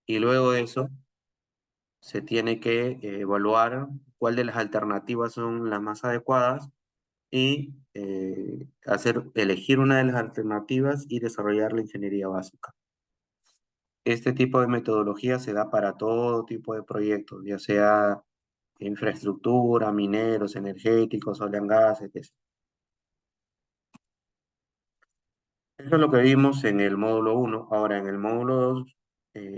Y luego de eso se tiene que evaluar cuál de las alternativas son las más adecuadas y elegir una de las alternativas y desarrollar la ingeniería básica. Este tipo de metodología se da para todo tipo de proyectos, ya sea infraestructura, mineros, energéticos, oil and gas, etc. Eso es lo que vimos en el módulo uno. Ahora, en el módulo 2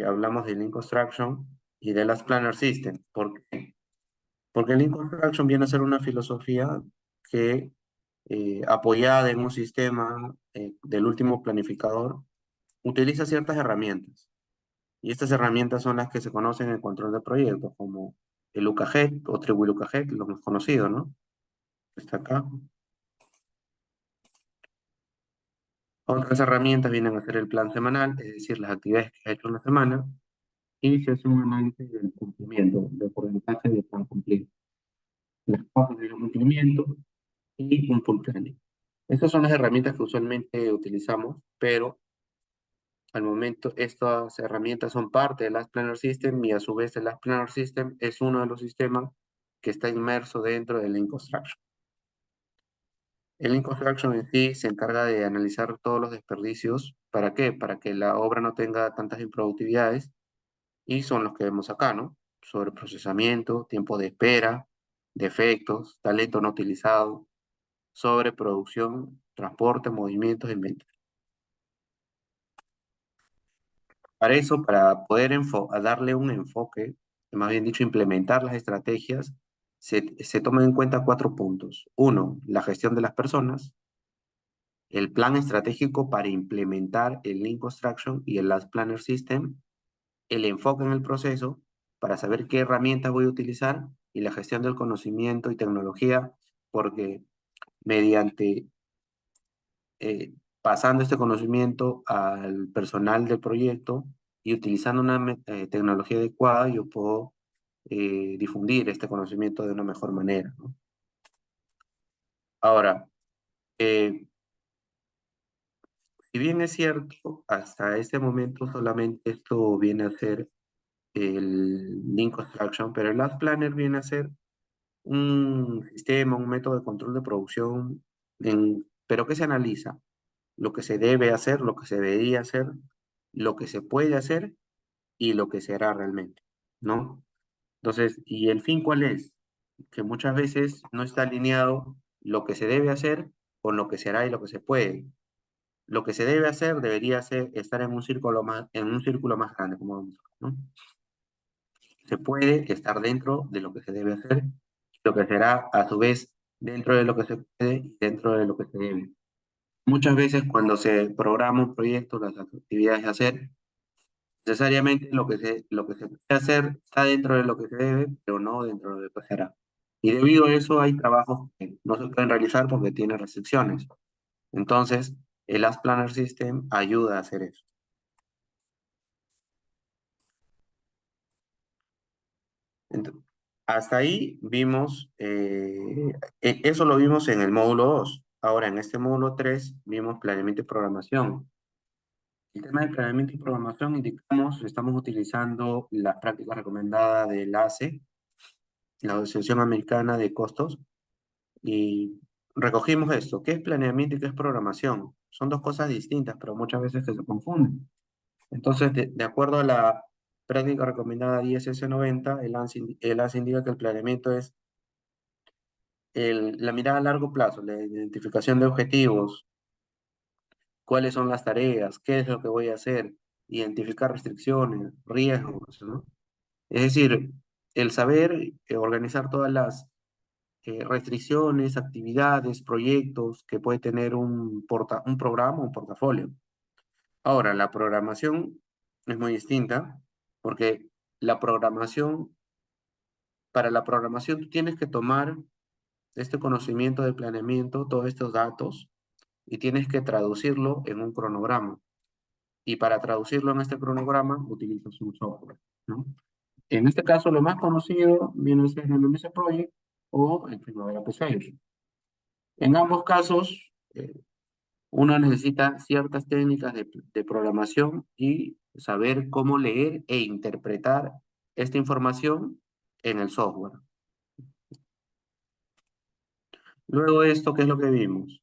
hablamos de Lean Construction y de las Planner System. ¿Por qué? Porque el Lean Construction viene a ser una filosofía que, apoyada en un sistema del último planificador, utiliza ciertas herramientas. Y estas herramientas son las que se conocen en control de proyectos, como el UKG o Tribu UKG, lo más conocido, ¿no? Está acá. Otras herramientas vienen a ser el plan semanal, es decir, las actividades que ha hecho en la semana, y se hace un análisis del cumplimiento, del porcentaje de plan cumplido, las causas del cumplimiento y un full planning. Estas son las herramientas que usualmente utilizamos, pero al momento estas herramientas son parte del Last Planner System y a su vez el Last Planner System es uno de los sistemas que está inmerso dentro del Lean Construction. El Lean Construction en sí se encarga de analizar todos los desperdicios. ¿Para qué? Para que la obra no tenga tantas improductividades y son los que vemos acá, ¿no? Sobre procesamiento, tiempo de espera, defectos, talento no utilizado, sobreproducción, transporte, movimientos, inventario. Para eso, para poder darle un enfoque, más bien dicho, implementar las estrategias, se toman en cuenta cuatro puntos. Uno, la gestión de las personas, el plan estratégico para implementar el Lean Construction y el Last Planner System, el enfoque en el proceso para saber qué herramientas voy a utilizar y la gestión del conocimiento y tecnología, porque mediante pasando este conocimiento al personal del proyecto y utilizando una tecnología adecuada, yo puedo difundir este conocimiento de una mejor manera, ¿no? Ahora, eh, si bien es cierto, hasta este momento solamente esto viene a ser el Lean Construction, pero el Last Planner viene a ser un sistema, un método de control de producción, pero que se analiza lo que se debe hacer, lo que se debería hacer, lo que se puede hacer y lo que se hará realmente, ¿no? Entonces, ¿y el fin cuál es? Que muchas veces no está alineado lo que se debe hacer con lo que se hará y lo que se puede. Lo que se debe hacer debería ser estar en un círculo más grande, como vamos a ver, ¿no? Se puede estar dentro de lo que se debe hacer, lo que será a su vez dentro de lo que se puede y dentro de lo que se debe. Muchas veces cuando se programa un proyecto, las actividades a hacer, necesariamente lo que se puede hacer está dentro de lo que se debe, pero no dentro de lo que se hará. Y debido a eso hay trabajos que no se pueden realizar porque tienen restricciones. Entonces, el As Planner System ayuda a hacer eso. Ent- Hasta ahí vimos, eso lo vimos en el módulo 2. Ahora, en este módulo 3 vimos planeamiento y programación. El tema de planeamiento y programación, indicamos, estamos utilizando la práctica recomendada del ACE, la Asociación Americana de Costos, y recogimos esto. ¿Qué es planeamiento y qué es programación? Son dos cosas distintas, pero muchas veces se confunden. Entonces, de acuerdo a la práctica recomendada ISS 90, el ACE indica que el planeamiento es la mirada a largo plazo, la identificación de objetivos, cuáles son las tareas, qué es lo que voy a hacer, identificar restricciones, riesgos, ¿no? Es decir, el saber organizar todas las restricciones, actividades, proyectos que puede tener un programa, un portafolio. Ahora, la programación es muy distinta porque la programación, para la programación tú tienes que tomar este conocimiento de planeamiento, todos estos datos, y tienes que traducirlo en un cronograma. Y para traducirlo en este cronograma utilizas un software, ¿no? En este caso, lo más conocido viene a ser el MS Project o el Primavera P6. En ambos casos, uno necesita ciertas técnicas de programación y saber cómo leer e interpretar esta información en el software. Luego de esto, ¿qué es lo que vimos?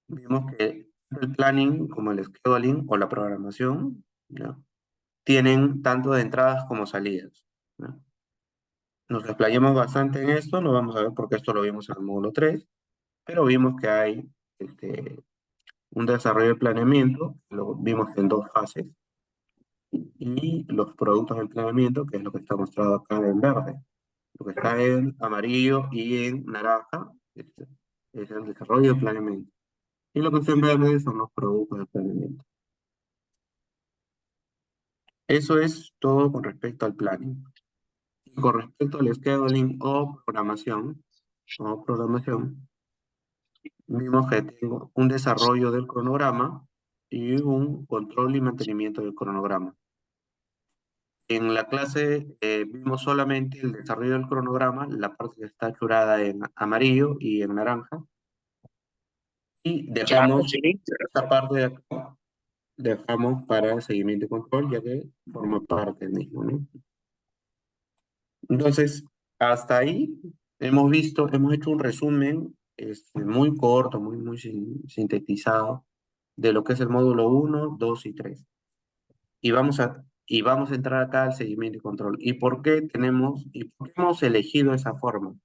Vimos que el planning como el scheduling o la programación, ¿ya? Tienen tanto de entradas como salidas, ¿no? Nos explayamos bastante en esto, lo vamos a ver porque esto lo vimos en el módulo 3, pero vimos que hay un desarrollo de planeamiento, lo vimos en dos fases, y los productos del planeamiento, que es lo que está mostrado acá en verde. Lo que está en amarillo y en naranja es el desarrollo de planeamiento. Y lo que está en verde son los productos del planeamiento. Eso es todo con respecto al planning. Y con respecto al scheduling o programación, vimos que tengo un desarrollo del cronograma y un control y mantenimiento del cronograma. En la clase vimos solamente el desarrollo del cronograma, la parte que está churada en amarillo y en naranja, y dejamos esta parte de acá, dejamos para seguimiento y control, ya que forma parte del mismo, ¿no? Entonces, hasta ahí hemos hecho un resumen muy corto, muy sintetizado de lo que es el módulo 1, 2 y 3. Y vamos a entrar acá al seguimiento y control. ¿Y por qué hemos elegido esa forma?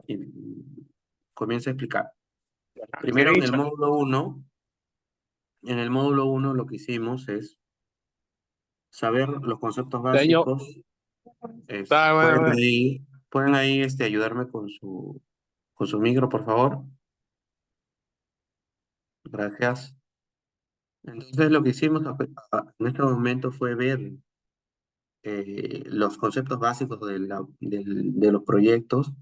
Y comienzo a explicar. Primero, en el módulo 1 lo que hicimos es saber los conceptos Daño. básicos. Ah, bueno, Pueden bueno. ahí ayudarme con su micro, por favor. Gracias. Entonces, lo que hicimos en este momento fue ver los conceptos básicos de los proyectos,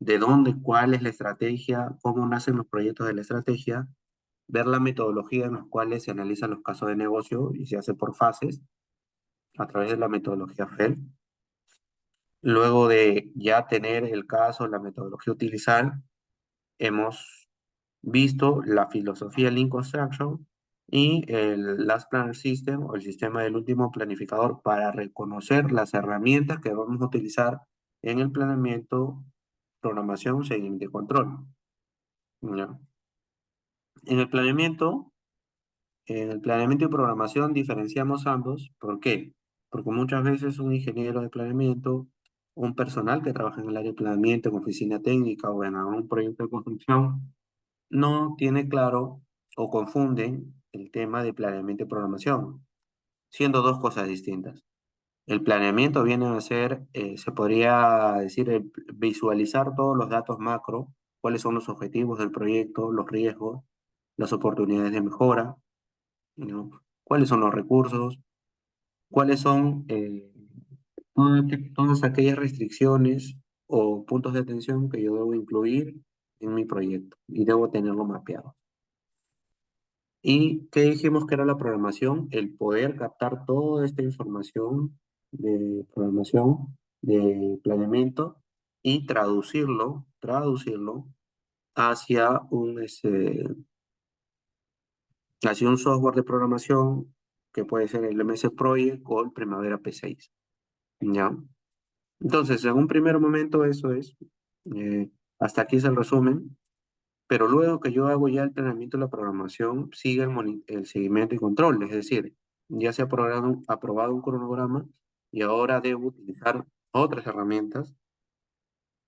de dónde, cuál es la estrategia, cómo nacen los proyectos de la estrategia, ver la metodología en las cuales se analizan los casos de negocio y se hace por fases a través de la metodología FEL. Luego de ya tener el caso, la metodología a utilizar, hemos visto la filosofía Lean Construction y el Last Planner System o el sistema del último planificador para reconocer las herramientas que vamos a utilizar en el planeamiento, programación, seguimiento y control. ¿Ya? En el planeamiento, en el planeamiento y programación diferenciamos ambos. ¿Por qué? Porque muchas veces un ingeniero de planeamiento, un personal que trabaja en el área de planeamiento, en oficina técnica o en algún proyecto de construcción, no tiene claro o confunden el tema de planeamiento y programación, siendo dos cosas distintas. El planeamiento viene a ser, se podría decir, visualizar todos los datos macro, cuáles son los objetivos del proyecto, los riesgos, las oportunidades de mejora, ¿no? Cuáles son los recursos, cuáles son todas aquellas restricciones o puntos de atención que yo debo incluir en mi proyecto y debo tenerlo mapeado. ¿Y qué dijimos que era la programación? El poder captar toda esta información de programación, de planeamiento y traducirlo hacia un software de programación que puede ser el MS Project o el Primavera P6. ¿Ya? Entonces, en un primer momento eso es. eh, Hasta aquí es el resumen. Pero luego que yo hago ya el planeamiento de la programación, sigue el seguimiento y control. Es decir, ya se ha aprobado un cronograma y ahora debo utilizar otras herramientas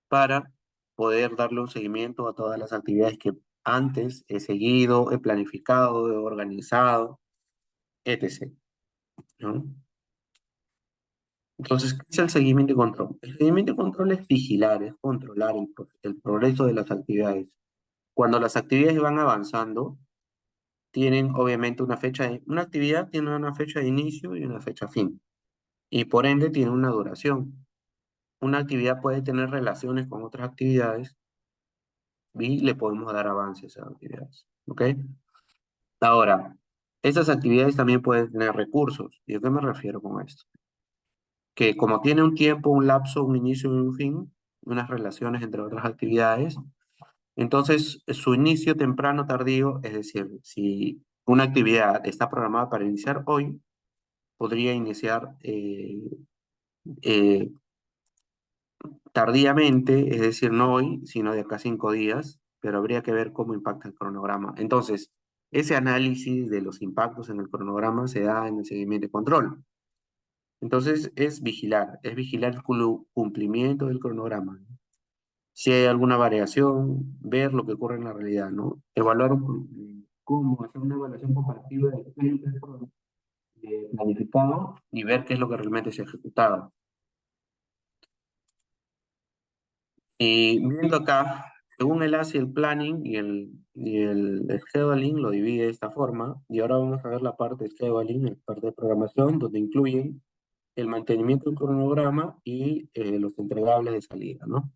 para poder darle un seguimiento a todas las actividades que antes he seguido, he planificado, he organizado, etc. ¿No? Entonces, ¿qué es el seguimiento y control? El seguimiento y control es vigilar, es controlar el progreso de las actividades. Cuando las actividades van avanzando, tienen obviamente una actividad tiene una fecha de inicio y una fecha fin, y por ende tiene una duración. Una actividad puede tener relaciones con otras actividades y le podemos dar avances a esas actividades, ¿ok? Ahora, esas actividades también pueden tener recursos. ¿Y a qué me refiero con esto? Que como tiene un tiempo, un lapso, un inicio y un fin, unas relaciones entre otras actividades, entonces su inicio temprano, tardío, es decir, si una actividad está programada para iniciar hoy, podría iniciar eh, tardíamente, es decir, no hoy, sino de acá a 5 días, pero habría que ver cómo impacta el cronograma. Entonces, ese análisis de los impactos en el cronograma se da en el seguimiento y control. Entonces, es vigilar el cumplimiento del cronograma, ¿no? Si hay alguna variación, ver lo que ocurre en la realidad, ¿no? Evaluar cómo hacer una evaluación comparativa del planificado y ver qué es lo que realmente se ha ejecutado. Y viendo acá, según él hace el planning y el scheduling, lo divide de esta forma. Y ahora vamos a ver la parte de scheduling, la parte de programación, donde incluyen el mantenimiento del cronograma y los entregables de salida, ¿no?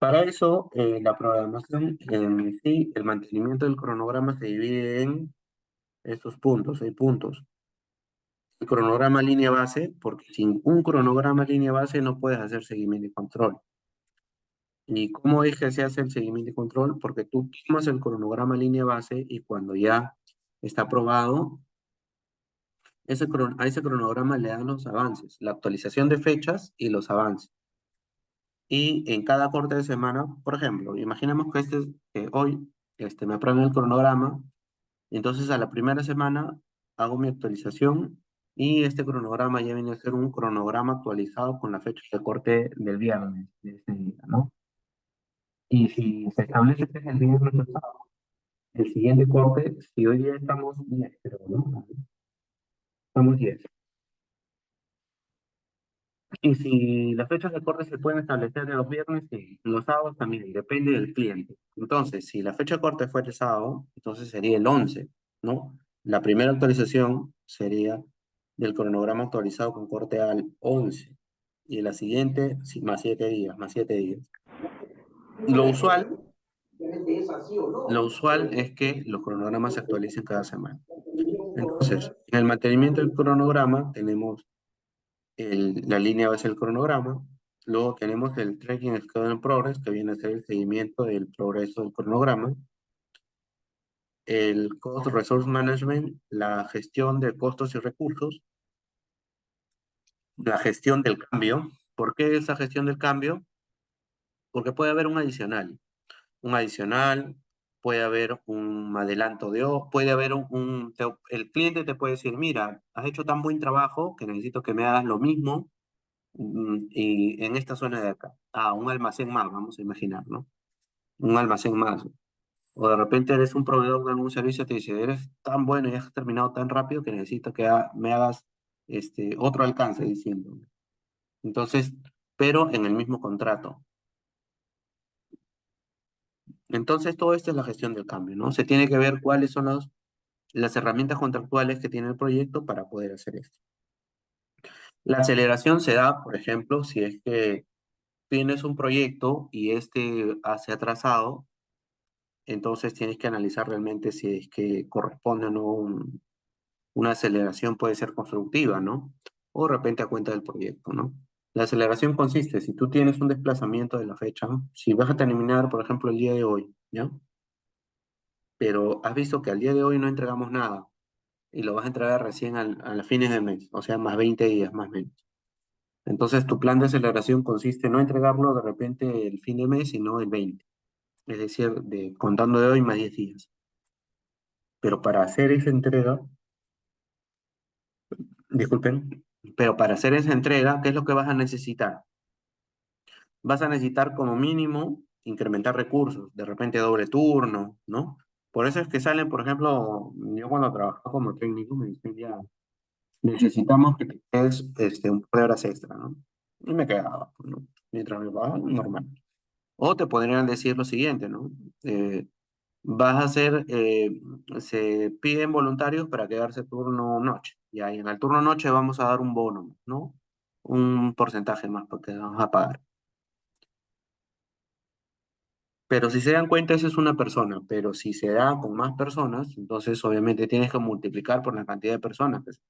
Para eso, la programación en sí, el mantenimiento del cronograma se divide en estos puntos, hay puntos. El cronograma línea base, porque sin un cronograma línea base no puedes hacer seguimiento y control. ¿Y cómo es que se hace el seguimiento y control? Porque tú tomas el cronograma línea base y cuando ya está aprobado, a ese cronograma le dan los avances, la actualización de fechas y los avances. Y en cada corte de semana, por ejemplo, imaginemos que hoy me aprueban el cronograma, entonces a la primera semana hago mi actualización y este cronograma ya viene a ser un cronograma actualizado con la fecha de corte del viernes de ese día, ¿no? Y si se establece que es el viernes o sábado, el siguiente corte, si hoy día estamos 10, pero no, estamos 10. Y si las fechas de corte se pueden establecer de los viernes, sí, los sábados también, depende del cliente. Entonces, si la fecha de corte fue el sábado, entonces sería el 11, ¿no? La primera actualización sería del cronograma actualizado con corte al 11. Y la siguiente, sí, más 7 días, más 7 días. Lo usual, lo usual es que los cronogramas se actualicen cada semana. Entonces, en el mantenimiento del cronograma tenemos la línea base del cronograma, luego tenemos el Tracking Schedule Progress, que viene a ser el seguimiento del progreso del cronograma, el Cost Resource Management, la gestión de costos y recursos, la gestión del cambio. ¿Por qué esa gestión del cambio? Porque puede haber un adicional, puede haber un adelanto puede haber el cliente te puede decir, mira, has hecho tan buen trabajo que necesito que me hagas lo mismo y en esta zona de acá. Un almacén más, vamos a imaginar, ¿no? Un almacén más. O de repente eres un proveedor de algún servicio y te dice, eres tan bueno y has terminado tan rápido que necesito que me hagas otro alcance, diciendo. Entonces, pero en el mismo contrato. Entonces, todo esto es la gestión del cambio, ¿no? Se tiene que ver cuáles son las herramientas contractuales que tiene el proyecto para poder hacer esto. La aceleración se da, por ejemplo, si es que tienes un proyecto y se ha atrasado, entonces tienes que analizar realmente si es que corresponde o no una aceleración puede ser constructiva, ¿no? O de repente a cuenta del proyecto, ¿no? La aceleración consiste, si tú tienes un desplazamiento de la fecha, si vas a terminar, por ejemplo, el día de hoy, ¿ya? Pero has visto que al día de hoy no entregamos nada y lo vas a entregar recién a las fines de mes, o sea, más 20 días, más o menos. Entonces, tu plan de aceleración consiste en no entregarlo de repente el fin de mes, sino el 20, es decir, contando de hoy más 10 días. Pero para hacer esa entrega, disculpen, pero para hacer esa entrega, ¿qué es lo que vas a necesitar? Vas a necesitar como mínimo incrementar recursos, de repente doble turno, ¿no? Por eso es que salen, por ejemplo, yo cuando trabajaba como técnico me dicen ya, necesitamos que te quedes un par de horas extra, ¿no? Y me quedaba, ¿no? Mientras me pagaban, normal. O te podrían decir lo siguiente, ¿no? Vas a hacer, se piden voluntarios para quedarse turno noche. Y ahí en el turno noche vamos a dar un bono, ¿no? Un porcentaje más porque vamos a pagar. Pero si se dan cuenta, esa es una persona. Pero si se da con más personas, entonces obviamente tienes que multiplicar por la cantidad de personas, pues.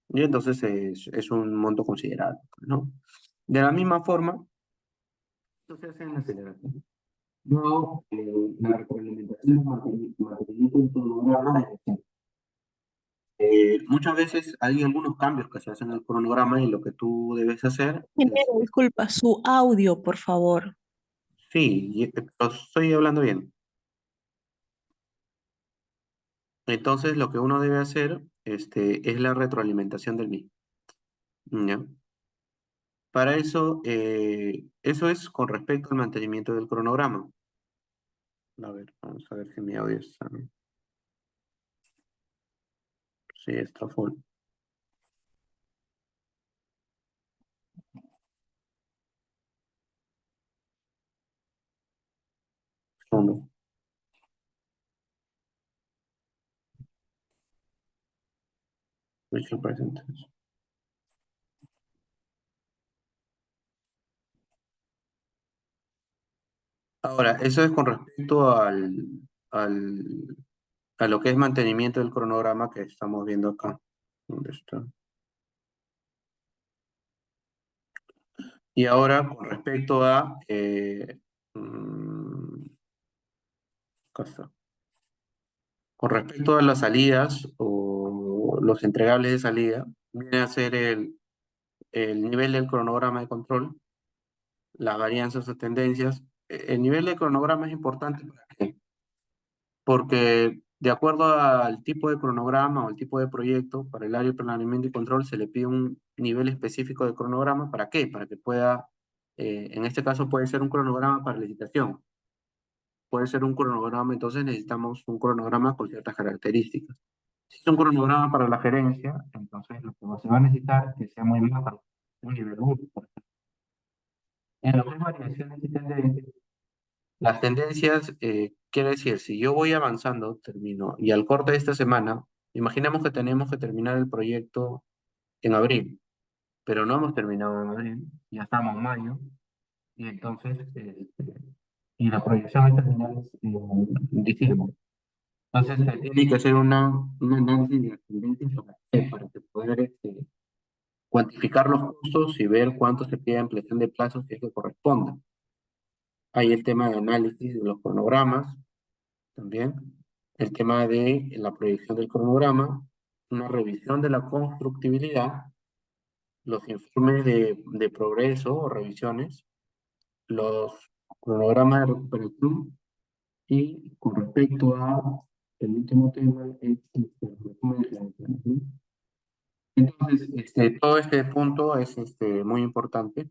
Y entonces es un monto considerable, ¿no? De la misma forma, esto se hace en la aceleración. No, la retroalimentación de mantenimiento del cronograma es decir, muchas veces hay algunos cambios que se hacen en el cronograma y lo que tú debes hacer es, Ingeniero, disculpa, su audio, por favor. sí, lo estoy hablando bien. Entonces lo que uno debe hacer es la retroalimentación del mismo. ¿Ya? Para eso, eso es con respecto al mantenimiento del cronograma. A ver, vamos a ver si mi audio está. Sí, está full. Fondo. Visual Presentation. Ahora, eso es con respecto al, a lo que es mantenimiento del cronograma que estamos viendo acá. ¿Dónde está? Y ahora, con respecto a... acá está. Con respecto a las salidas o los entregables de salida, viene a ser el nivel del cronograma de control, las varianzas o tendencias. El nivel de cronograma es importante. ¿Para qué? Porque de acuerdo al tipo de cronograma o el tipo de proyecto, para el área de planeamiento y control se le pide un nivel específico de cronograma. ¿Para qué? Para que pueda, en este caso puede ser un cronograma para licitación, puede ser un cronograma, entonces necesitamos un cronograma con ciertas características. Si es un cronograma para la gerencia, entonces lo que se va a necesitar es que sea muy macro, un nivel 1. En lo que es variaciones y tendencias, las tendencias, quiere decir, si yo voy avanzando, termino, y al corte de esta semana, imaginemos que tenemos que terminar el proyecto en abril, pero no hemos terminado en abril, ya estamos en mayo, y entonces, y la proyección al terminar es en diciembre. Entonces, se tiene que hacer un análisis de las tendencias para que poder cuantificar los costos y ver cuánto se pide ampliación de plazos si es que corresponde. Hay el tema de análisis de los cronogramas también, el tema de la proyección del cronograma, una revisión de la constructibilidad, los informes de progreso o revisiones, los cronogramas de recuperación y con respecto a el último tema es el resumen de planificación, ¿no? Entonces, todo este punto es muy importante.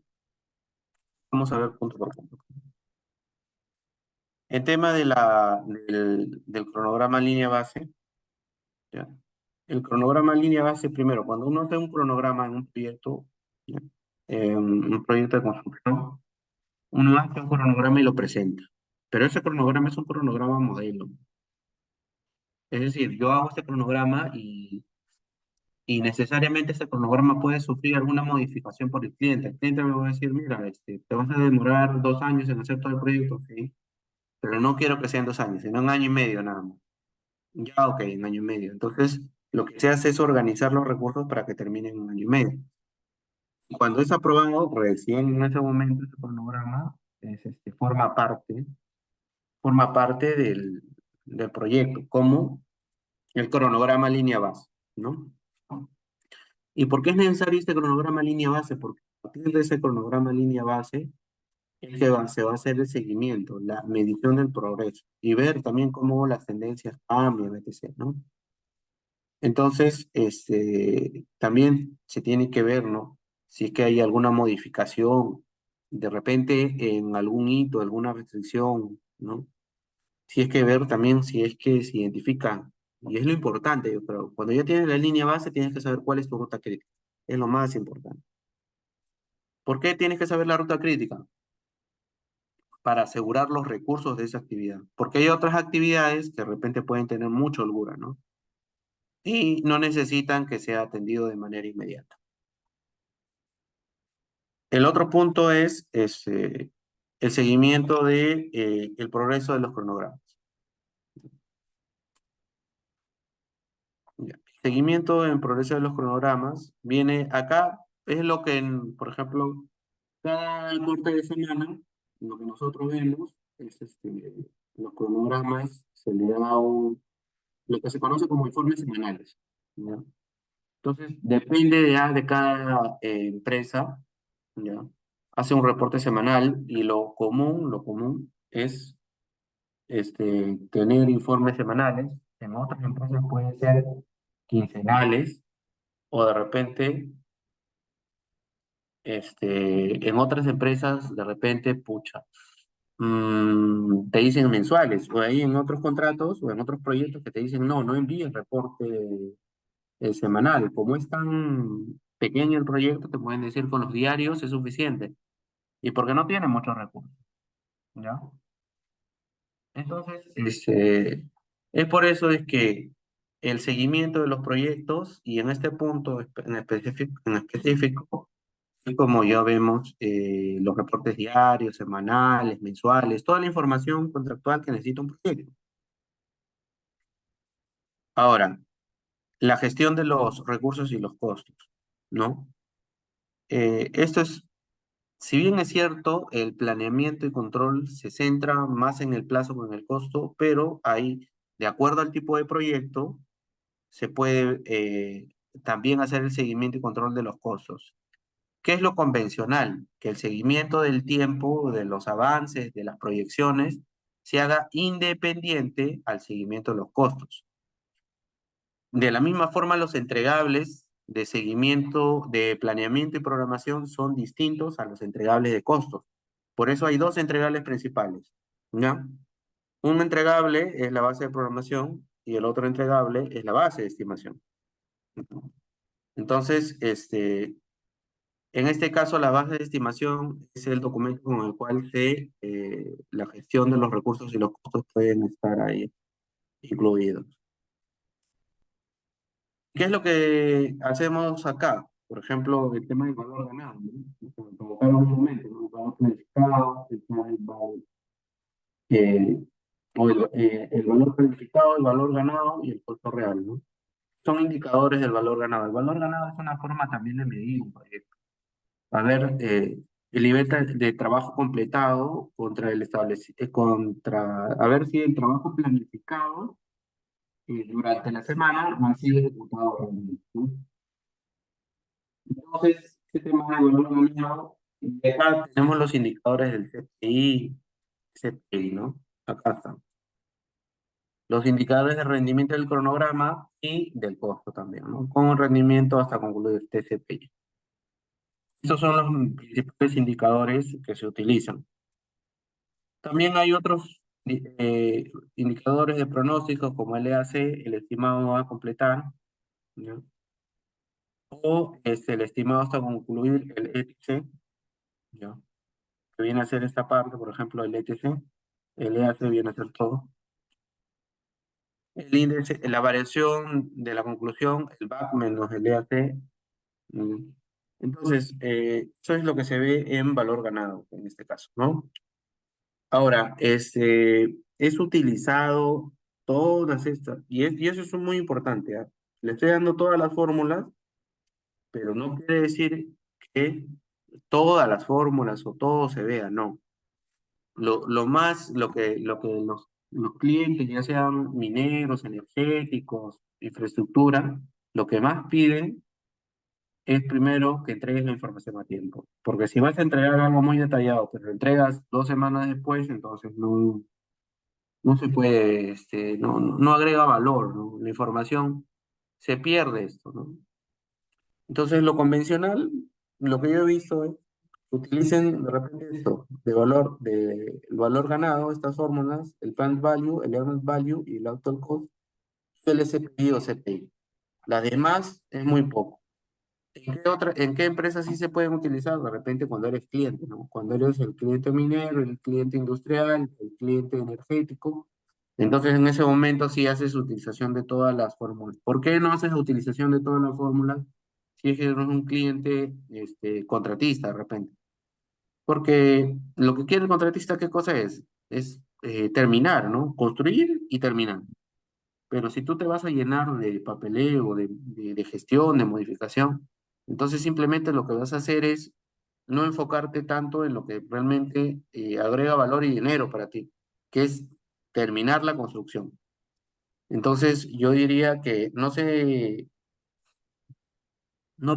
Vamos a ver punto por punto. El tema del cronograma línea base, ¿ya? El cronograma línea base, primero, cuando uno hace un cronograma en un proyecto, ¿ya? Un proyecto de construcción, uno hace un cronograma y lo presenta. Pero ese cronograma es un cronograma modelo. Es decir, yo hago este cronograma y necesariamente ese cronograma puede sufrir alguna modificación por el cliente. El cliente me va a decir, mira, te vas a demorar 2 años en hacer todo el proyecto, sí, pero no quiero que sean 2 años, sino un año y medio nada más. Ya, ok, un año y medio. Entonces, lo que se hace es organizar los recursos para que terminen en un año y medio. Y cuando es aprobado, recién en ese momento ese cronograma forma parte del proyecto, como el cronograma línea base, ¿no? ¿Y por qué es necesario este cronograma línea base? Porque a partir de ese cronograma línea base es que se va a hacer el seguimiento, la medición del progreso y ver también cómo las tendencias cambian, etc., ¿no? Entonces, también se tiene que ver, ¿no? Si es que hay alguna modificación, de repente en algún hito, alguna restricción, ¿no? Si es que ver también si es que se identifica, y es lo importante, yo creo, cuando ya tienes la línea base, tienes que saber cuál es tu ruta crítica. Es lo más importante. ¿Por qué tienes que saber la ruta crítica? Para asegurar los recursos de esa actividad. Porque hay otras actividades que de repente pueden tener mucha holgura, ¿no? Y no necesitan que sea atendido de manera inmediata. El otro punto es el seguimiento de, el progreso de los cronogramas. Ya. Seguimiento en progreso de los cronogramas viene acá, es lo que, por ejemplo, cada corte de semana, lo que nosotros vemos los cronogramas se le da lo que se conoce como informes semanales, ¿ya? Entonces, depende ya de cada empresa, ¿ya? Hace un reporte semanal y lo común es tener informes semanales. En otras empresas pueden ser quincenales o de repente, en otras empresas, de repente, pucha, te dicen mensuales, o ahí en otros contratos o en otros proyectos que te dicen, no, no envíes reporte semanal. Como es tan pequeño el proyecto, te pueden decir con los diarios es suficiente. Y porque no tienen muchos recursos, ¿ya? Entonces, es por eso es que el seguimiento de los proyectos, y en este punto en específico, así como ya vemos los reportes diarios, semanales, mensuales, toda la información contractual que necesita un proyecto. Ahora, la gestión de los recursos y los costos, ¿no? Esto es, si bien es cierto, el planeamiento y control se centra más en el plazo que en el costo, pero ahí, de acuerdo al tipo de proyecto, se puede también hacer el seguimiento y control de los costos. ¿Qué es lo convencional? Que el seguimiento del tiempo, de los avances, de las proyecciones, se haga independiente al seguimiento de los costos. De la misma forma, los entregables de seguimiento, de planeamiento y programación son distintos a los entregables de costos. Por eso hay dos entregables principales, ¿ya? Un entregable es la base de programación y el otro entregable es la base de estimación. Entonces, en este caso, la base de estimación es el documento con el cual la gestión de los recursos y los costos pueden estar ahí incluidos. ¿Qué es lo que hacemos acá? Por ejemplo, el tema del valor ganado, ¿no? Como colocaron un momento, ¿no? El valor planificado, eh, el valor planificado, el valor ganado y el costo real, ¿no? Son indicadores del valor ganado. El valor ganado es una forma también de medir un proyecto. A ver, el nivel de trabajo completado contra a ver si el trabajo planificado durante la semana no ha sido ejecutado realmente, ¿no? Entonces, este tema de valor nominado, y acá tenemos los indicadores del CPI, ¿no? Acá están. Los indicadores de rendimiento del cronograma y del costo también, ¿no? Con un rendimiento hasta concluir TCPI. Estos son los principales indicadores que se utilizan. También hay otros indicadores de pronóstico como el EAC, el estimado a completar, ¿ya? O el estimado hasta concluir, el ETC, ¿ya? Que viene a ser esta parte, por ejemplo, el ETC, el EAC viene a ser todo. El índice, la variación de la conclusión, el BAC menos el EAC. Entonces, eso es lo que se ve en valor ganado, en este caso, ¿no? Ahora, es utilizado todas estas, y eso es muy importante, ¿ah? Le estoy dando todas las fórmulas, pero no quiere decir que todas las fórmulas o todo se vea, no. Lo que los clientes, ya sean mineros, energéticos, infraestructura, lo que más piden es primero que entregues la información a tiempo. Porque si vas a entregar algo muy detallado, pero lo entregas 2 semanas después, entonces no se puede, no agrega valor, ¿no? La información se pierde esto, ¿no? Entonces, lo convencional, lo que yo he visto es que utilicen de repente esto, el valor ganado, estas fórmulas, el planned value, el earned value y el actual cost, el SPI o CPI. Las demás es muy poco. ¿En qué empresas sí se pueden utilizar? De repente cuando eres cliente, ¿no? Cuando eres el cliente minero, el cliente industrial, el cliente energético. Entonces en ese momento sí haces utilización de todas las fórmulas. ¿Por qué no haces utilización de todas las fórmulas si es que eres un cliente contratista de repente? Porque lo que quiere el contratista, ¿qué cosa es? Es terminar, ¿no? Construir y terminar. Pero si tú te vas a llenar de papeleo, de gestión, de modificación, entonces simplemente lo que vas a hacer es no enfocarte tanto en lo que realmente agrega valor y dinero para ti, que es terminar la construcción. Entonces, yo diría que no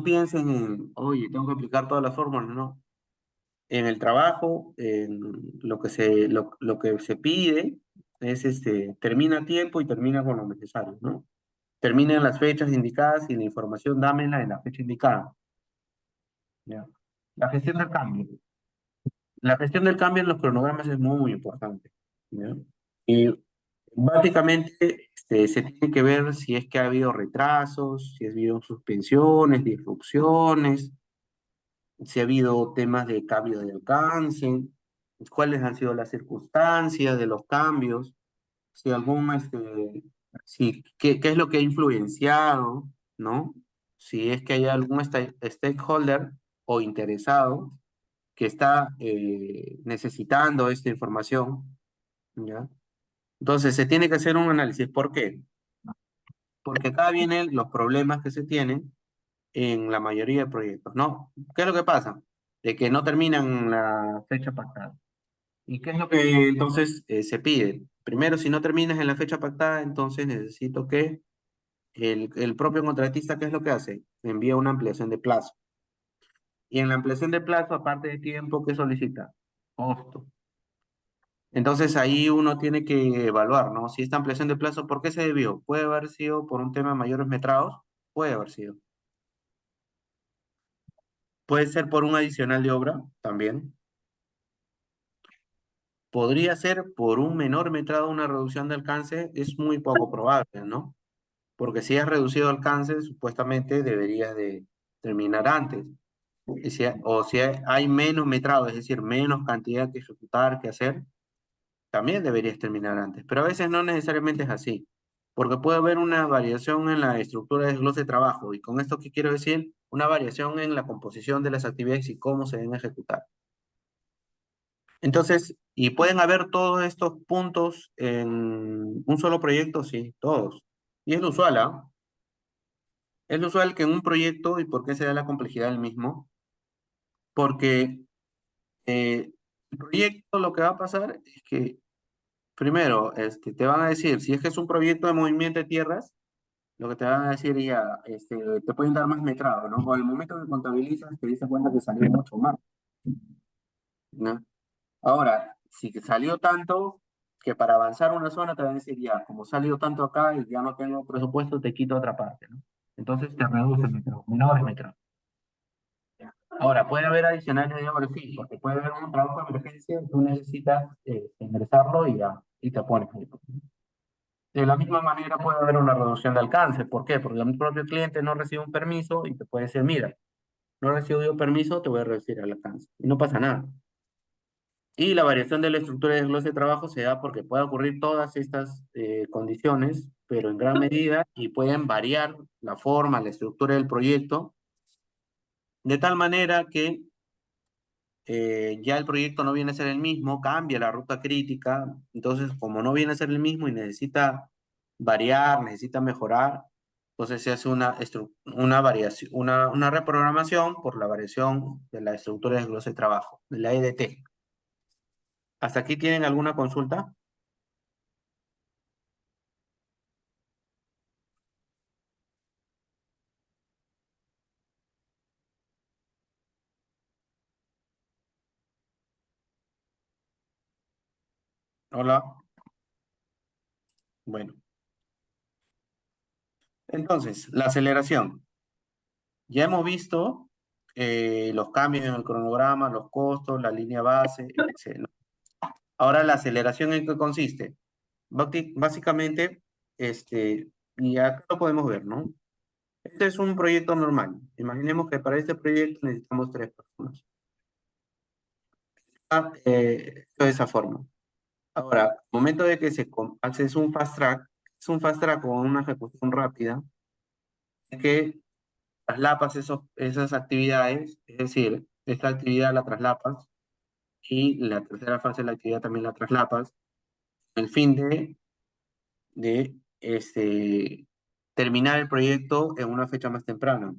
piensen en, oye, tengo que aplicar todas las fórmulas, no. En el trabajo, en lo que se pide es termina a tiempo y termina con lo necesario, ¿no? Termina en las fechas indicadas y la información dámela en la fecha indicada. ¿Ya? La gestión del cambio. La gestión del cambio en los cronogramas es muy importante. ¿Ya? Y básicamente se tiene que ver si es que ha habido retrasos, si ha habido suspensiones, disrupciones, si ha habido temas de cambio de alcance, cuáles han sido las circunstancias de los cambios, si qué es lo que ha influenciado, ¿no? Si es que hay algún stakeholder o interesado que está necesitando esta información, ¿ya? Entonces se tiene que hacer un análisis. ¿Por qué? Porque acá vienen los problemas que se tienen en la mayoría de proyectos, ¿no? ¿Qué es lo que pasa? De que no terminan la fecha pactada. ¿Y qué es lo que entonces se pide? Primero, si no terminas en la fecha pactada, entonces necesito que el propio contratista, ¿qué es lo que hace? Envía una ampliación de plazo. Y en la ampliación de plazo, aparte de tiempo, ¿qué solicita? Costo. Entonces ahí uno tiene que evaluar, ¿no? Si esta ampliación de plazo, ¿por qué se debió? ¿Puede haber sido por un tema de mayores metrados? Puede haber sido. Puede ser por un adicional de obra, también. Podría ser por un menor metrado una reducción de alcance, es muy poco probable, ¿no? Porque si has reducido alcance, supuestamente deberías de terminar antes. O si hay menos metrado, es decir, menos cantidad que ejecutar, que hacer, también deberías terminar antes. Pero a veces no necesariamente es así, porque puede haber una variación en la estructura de desglose de trabajo. ¿Y con esto qué quiero decir? Una variación en la composición de las actividades y cómo se deben ejecutar. Entonces, ¿y pueden haber todos estos puntos en un solo proyecto? Sí, todos. Y es lo usual, ¿ah? Es lo usual que en un proyecto, ¿y por qué se da la complejidad del mismo? Porque el proyecto lo que va a pasar es que, primero, te van a decir, si es que es un proyecto de movimiento de tierras, lo que te van a decir ya, te pueden dar más metrado, ¿no? Con el momento que contabilizas, te diste cuenta que salió mucho más, ¿no? Ahora, si te salió tanto, que para avanzar una zona te van a decir, ya, como salió tanto acá y ya no tengo presupuesto, te quito otra parte, ¿no? Entonces te reduce el metrado, menor el metrado. Ahora, puede haber adicionales de obra, sí, porque puede haber un trabajo de emergencia, tú necesitas ingresarlo y ya, y te pones ahí. De la misma manera puede haber una reducción de alcance. ¿Por qué? Porque el propio cliente no recibe un permiso y te puede decir, mira, no he recibido permiso, te voy a reducir el alcance. Y no pasa nada. Y la variación de la estructura de desglose de trabajo se da porque puede ocurrir todas estas condiciones, pero en gran medida, y pueden variar la forma, la estructura del proyecto, de tal manera que ya el proyecto no viene a ser el mismo, cambia la ruta crítica, entonces como no viene a ser el mismo y necesita variar, necesita mejorar, entonces se hace una variación, una reprogramación por la variación de la estructura de desglose de trabajo, de la EDT. ¿Hasta aquí tienen alguna consulta? Hola. Bueno, entonces, la aceleración. Ya hemos visto los cambios en el cronograma, los costos, la línea base, etc. Ahora, la aceleración en qué consiste. Básicamente, y acá lo podemos ver, ¿no? Este es un proyecto normal. Imaginemos que para este proyecto necesitamos 3 personas. Esto de esa forma. Ahora, al momento de que haces un fast track, es un fast track con una ejecución rápida, es que traslapas esas actividades, es decir, esta actividad la traslapas y la tercera fase de la actividad también la traslapas, con el fin de terminar el proyecto en una fecha más temprana.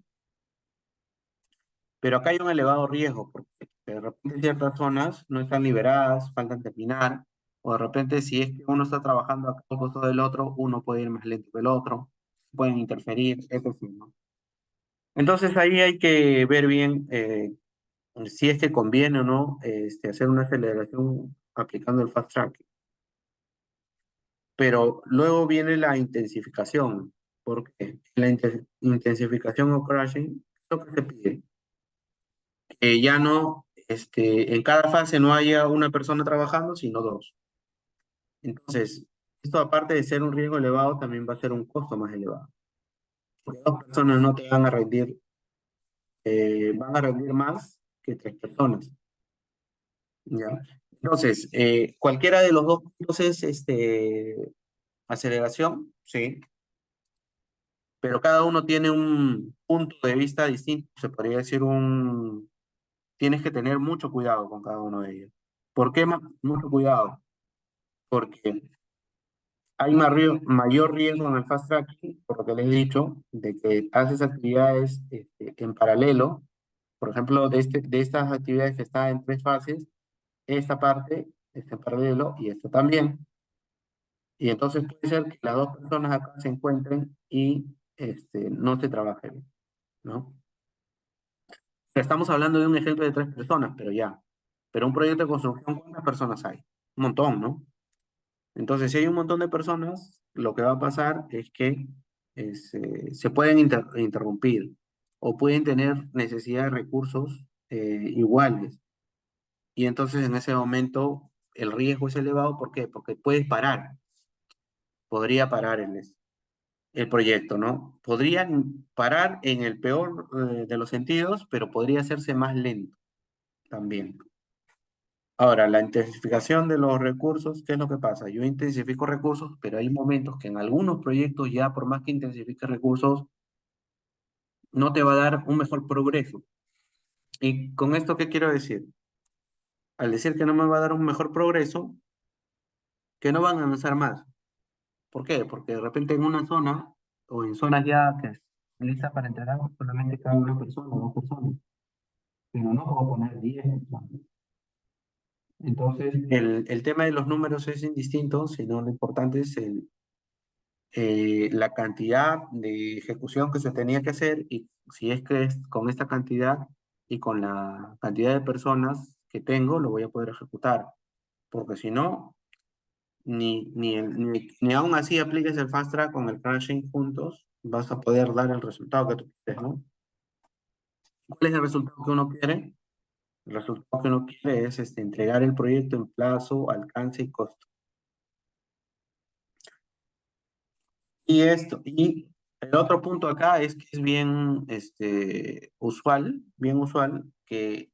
Pero acá hay un elevado riesgo, porque de repente ciertas zonas no están liberadas, faltan terminar, o de repente si es que uno está trabajando a costo del otro, uno puede ir más lento que el otro, pueden interferir, etc., ¿no? Entonces ahí hay que ver bien si es que conviene o no hacer una aceleración aplicando el fast track. Pero luego viene la intensificación, porque la intensificación o crashing, ¿qué es lo que se pide? Que ya no, en cada fase no haya una persona trabajando, sino dos. Entonces, esto aparte de ser un riesgo elevado, también va a ser un costo más elevado. Porque dos personas no te van a rendir más que tres personas. ¿Ya? Entonces, cualquiera de los dos puntos es aceleración, sí, pero cada uno tiene un punto de vista distinto, se podría decir tienes que tener mucho cuidado con cada uno de ellos. ¿Por qué mucho cuidado? Porque hay mayor riesgo en el fast tracking, por lo que les he dicho, de que haces actividades en paralelo. Por ejemplo, de estas actividades que están en tres fases, esta parte está en paralelo y esta también. Y entonces puede ser que las dos personas acá se encuentren y no se trabajen, ¿no? O sea, estamos hablando de un ejemplo de tres personas, pero ya. Pero un proyecto de construcción, ¿cuántas personas hay? Un montón, ¿no? Entonces, si hay un montón de personas, lo que va a pasar es que se pueden interrumpir o pueden tener necesidad de recursos iguales. Y entonces en ese momento el riesgo es elevado. ¿Por qué? Porque puedes parar, podría parar el proyecto, ¿no? Podrían parar en el peor de los sentidos, pero podría hacerse más lento también. Ahora, la intensificación de los recursos, ¿qué es lo que pasa? Yo intensifico recursos, pero hay momentos que en algunos proyectos ya, por más que intensifiques recursos, no te va a dar un mejor progreso. ¿Y con esto qué quiero decir? Al decir que no me va a dar un mejor progreso, que no van a avanzar más. ¿Por qué? Porque de repente en una zona, o en zonas ya que es lista para entregar, solamente cabe una persona o dos personas, pero no puedo poner 10 personas. Entonces, el tema de los números es indistinto, sino lo importante es la cantidad de ejecución que se tenía que hacer y si es que es con esta cantidad y con la cantidad de personas que tengo, lo voy a poder ejecutar. Porque si no, ni aún así apliques el fast track con el crashing juntos, vas a poder dar el resultado que tú quieres, ¿no? ¿Cuál es el resultado que uno quiere? El resultado que uno quiere es entregar el proyecto en plazo, alcance y costo. Y el otro punto acá es que es bien usual que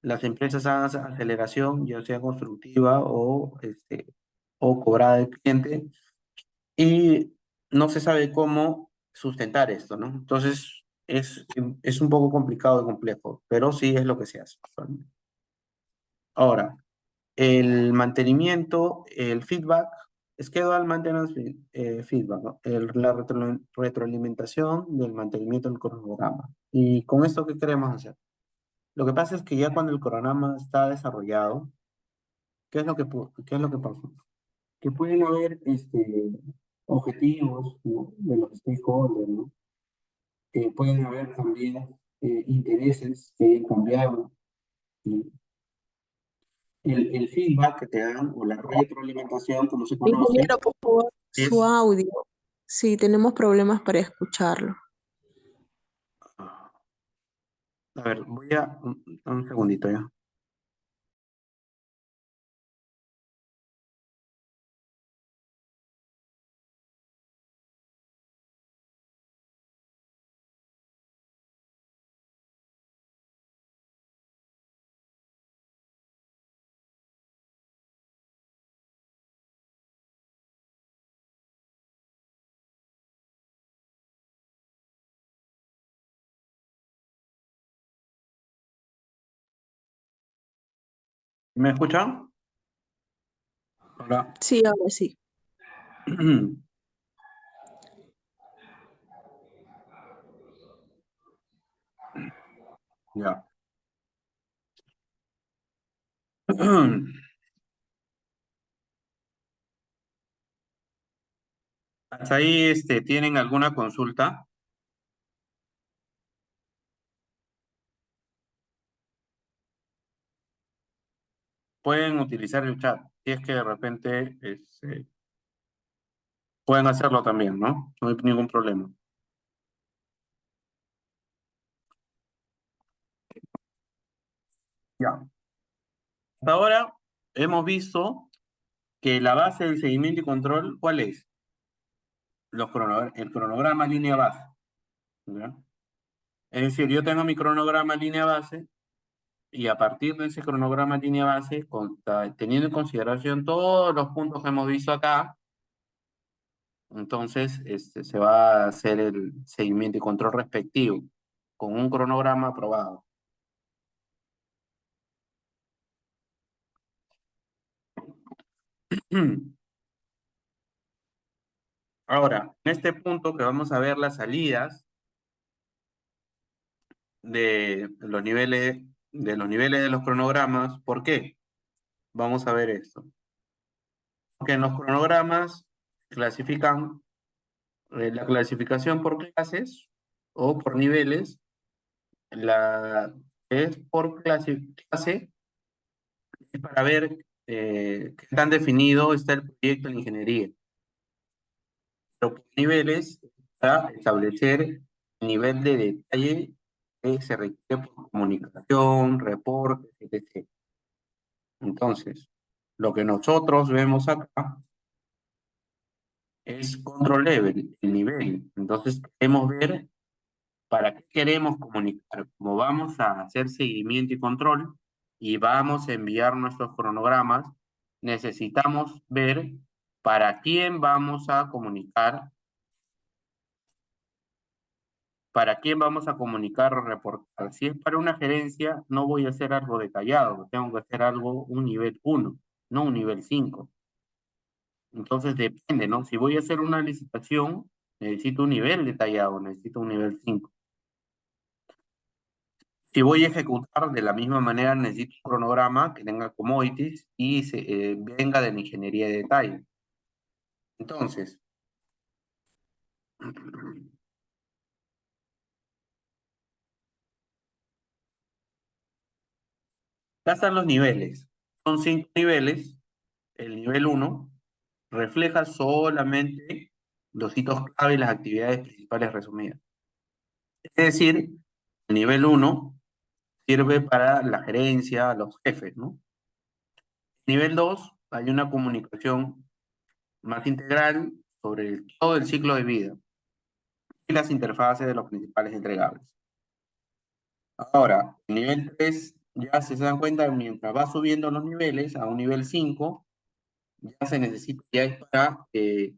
las empresas hagan esa aceleración, ya sea constructiva o cobrada del cliente, y no se sabe cómo sustentar esto, ¿no? Entonces, es un poco complicado y complejo, pero sí es lo que se hace. Ahora, el mantenimiento, el feedback, schedule maintenance feedback, ¿no? La retroalimentación del mantenimiento del cronograma. ¿Y con esto qué queremos hacer? Lo que pasa es que ya cuando el cronograma está desarrollado, qué es lo que pasa? Que pueden haber objetivos, ¿no?, de los stakeholders, ¿no? Pueden haber también intereses que hayan cambiado. ¿No? El feedback que te dan o la retroalimentación, como se conoce, Ingeniero, por favor, su es... audio. Sí, tenemos problemas para escucharlo. A ver, voy a... un segundito ya. ¿Me escuchan? Hola. Sí, ahora sí. Ya. ¿Hasta ahí tienen alguna consulta? Pueden utilizar el chat. Si es que de repente pueden hacerlo también, ¿no? No hay ningún problema. Ya. Hasta ahora hemos visto que la base del seguimiento y control, ¿cuál es? El cronograma línea base. ¿Ya? Es decir, yo tengo mi cronograma línea base y a partir de ese cronograma línea base, teniendo en consideración todos los puntos que hemos visto acá, entonces se va a hacer el seguimiento y control respectivo con un cronograma aprobado. Ahora, en este punto que vamos a ver las salidas de los cronogramas, ¿por qué? Vamos a ver esto. Porque en los cronogramas clasifican la clasificación por clases o por niveles. La es por clase es para ver qué tan definido está el proyecto en ingeniería. Pero por niveles, para establecer el nivel de detalle que se requiere por comunicación, reportes, etc. Entonces, lo que nosotros vemos acá es control level, el nivel. Entonces, queremos ver para qué queremos comunicar. Como vamos a hacer seguimiento y control y vamos a enviar nuestros cronogramas, necesitamos ver para quién vamos a comunicar, para quién vamos a comunicar o reportar. Si es para una gerencia, no voy a hacer algo detallado, tengo que hacer algo un nivel 1, no un nivel 5. Entonces depende, ¿no? Si voy a hacer una licitación, necesito un nivel detallado, necesito un nivel 5. Si voy a ejecutar de la misma manera, necesito un cronograma que tenga commodities y venga de la ingeniería de detalle. Entonces, acá están los niveles. Son 5 niveles. El nivel 1 refleja solamente los hitos clave y las actividades principales resumidas. Es decir, el nivel 1 sirve para la gerencia, los jefes, ¿no? Nivel 2 hay una comunicación más integral sobre todo el ciclo de vida y las interfaces de los principales entregables. Ahora, el nivel 3 ya se dan cuenta, mientras va subiendo los niveles a un nivel 5 ya se necesita, ya es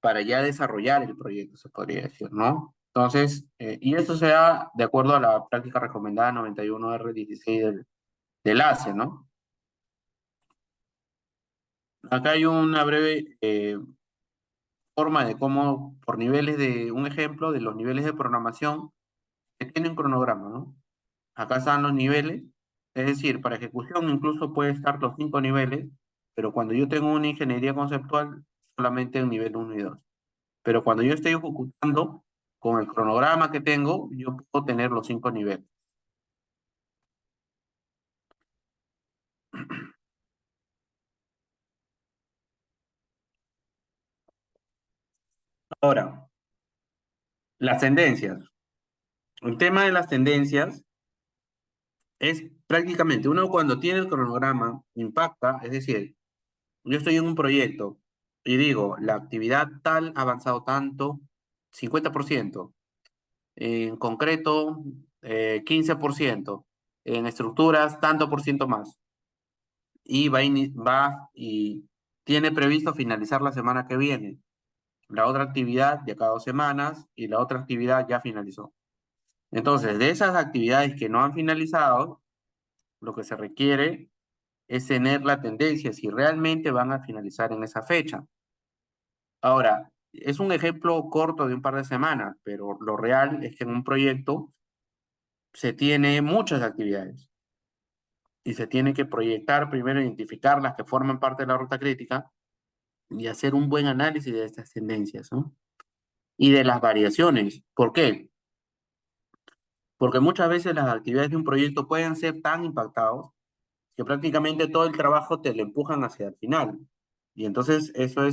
para ya desarrollar el proyecto, se podría decir, ¿no? Entonces, y esto se da de acuerdo a la práctica recomendada 91R16 del ACE, ¿no? Acá hay una breve forma de cómo, por niveles de, un ejemplo de los niveles de programación que tiene un cronograma, ¿no? Acá están los niveles, es decir, para ejecución incluso puede estar los 5 niveles, pero cuando yo tengo una ingeniería conceptual, solamente un nivel 1 y 2. Pero cuando yo estoy ejecutando, con el cronograma que tengo, yo puedo tener los 5 niveles. Ahora, las tendencias. El tema de las tendencias es prácticamente, uno cuando tiene el cronograma, impacta, es decir, yo estoy en un proyecto y digo, la actividad tal ha avanzado tanto, 50%, en concreto 15%, en estructuras tanto por ciento más, y va y tiene previsto finalizar la semana que viene. La otra actividad de cada 2 semanas y la otra actividad ya finalizó. Entonces, de esas actividades que no han finalizado, lo que se requiere es tener la tendencia si realmente van a finalizar en esa fecha. Ahora, es un ejemplo corto de un par de semanas, pero lo real es que en un proyecto se tiene muchas actividades y se tiene que proyectar, primero identificar las que forman parte de la ruta crítica y hacer un buen análisis de estas tendencias, ¿no? Y de las variaciones. ¿Por qué? Porque muchas veces las actividades de un proyecto pueden ser tan impactados que prácticamente todo el trabajo te lo empujan hacia el final. Y entonces eso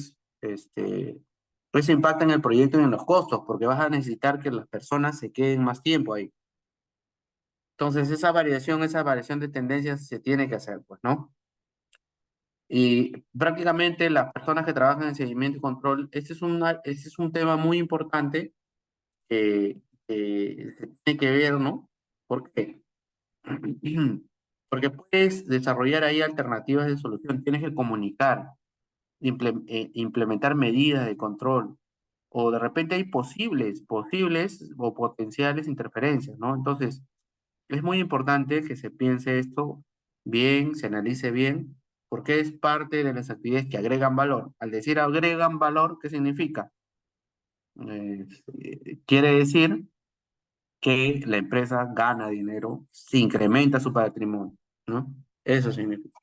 impacta en el proyecto y en los costos, porque vas a necesitar que las personas se queden más tiempo ahí. Entonces esa variación de tendencias se tiene que hacer, pues, ¿no? Y prácticamente las personas que trabajan en seguimiento y control, este es un tema muy importante que se tiene que ver, ¿no? ¿Por qué? Porque puedes desarrollar ahí alternativas de solución, tienes que comunicar, implementar medidas de control, o de repente hay posibles o potenciales interferencias, ¿no? Entonces, es muy importante que se piense esto bien, se analice bien, porque es parte de las actividades que agregan valor. Al decir agregan valor, ¿qué significa? Quiere decir que la empresa gana dinero, se incrementa su patrimonio, ¿no? Eso significa.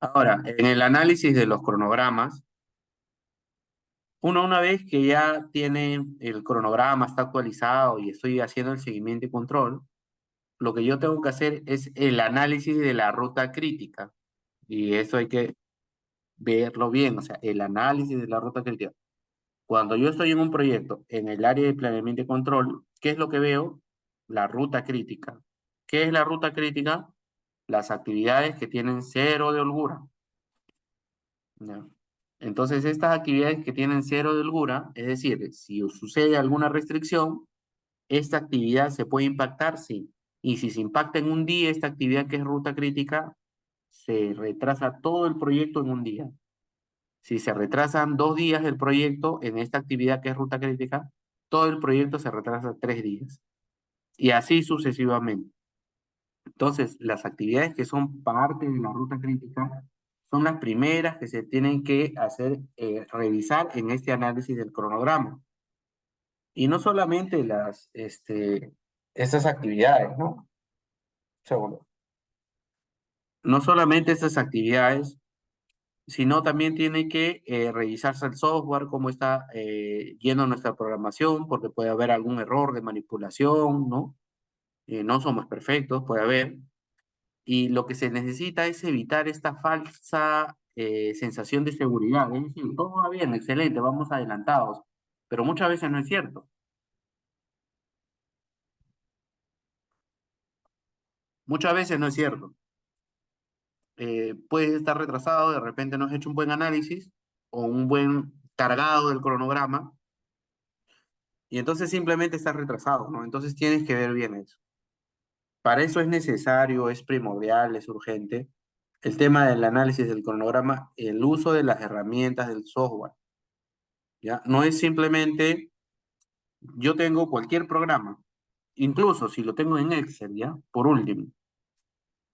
Ahora, en el análisis de los cronogramas, una vez que ya tiene el cronograma, está actualizado y estoy haciendo el seguimiento y control, lo que yo tengo que hacer es el análisis de la ruta crítica. Y eso hay que verlo bien, o sea, el análisis de la ruta crítica. Cuando yo estoy en un proyecto en el área de planeamiento y control, ¿qué es lo que veo? La ruta crítica. ¿Qué es la ruta crítica? Las actividades que tienen cero de holgura. ¿Ya? Entonces, estas actividades que tienen cero de holgura, es decir, si sucede alguna restricción, esta actividad se puede impactar, sí. Y si se impacta en un día esta actividad que es ruta crítica, se retrasa todo el proyecto en un día. Si se retrasan 2 días del proyecto en esta actividad que es ruta crítica, todo el proyecto se retrasa 3 días. Y así sucesivamente. Entonces, las actividades que son parte de la ruta crítica son las primeras que se tienen que hacer, revisar en este análisis del cronograma. Y no solamente estas actividades, ¿no? Segundo. No solamente estas actividades, sino también tiene que revisarse el software, cómo está yendo nuestra programación, porque puede haber algún error de manipulación, ¿no? No somos perfectos, puede haber. Y lo que se necesita es evitar esta falsa sensación de seguridad. Es decir, todo va bien, excelente, vamos adelantados, pero muchas veces no es cierto. Muchas veces no es cierto. Puedes estar retrasado, de repente no has hecho un buen análisis o un buen cargado del cronograma y entonces simplemente estás retrasado, ¿no? Entonces tienes que ver bien eso. Para eso es necesario, es primordial, es urgente el tema del análisis del cronograma, el uso de las herramientas del software, ¿ya? No es simplemente, yo tengo cualquier programa, incluso si lo tengo en Excel, ¿ya? Por último,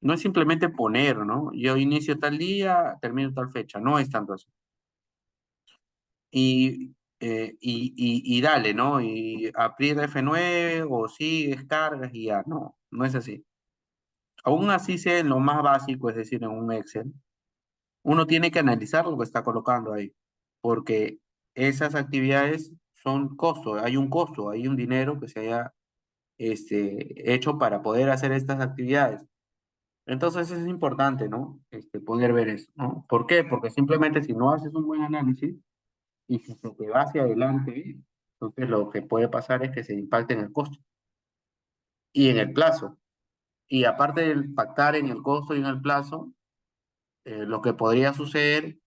no es simplemente poner, ¿no? Yo inicio tal día, termino tal fecha, no es tanto así. Y dale, ¿no? Y aprieta F9 o sí, descargas y ya, no, no es así. Aún así sea en lo más básico, es decir, en un Excel, uno tiene que analizar lo que está colocando ahí, porque esas actividades son costo, hay un costo, hay un dinero que se haya hecho para poder hacer estas actividades. Entonces es importante, ¿no? Poder ver eso, ¿no? ¿Por qué? Porque simplemente si no haces un buen análisis y si se te va hacia adelante, entonces lo que puede pasar es que se impacte en el costo y en el plazo. Y aparte de impactar en el costo y en el plazo, lo que podría suceder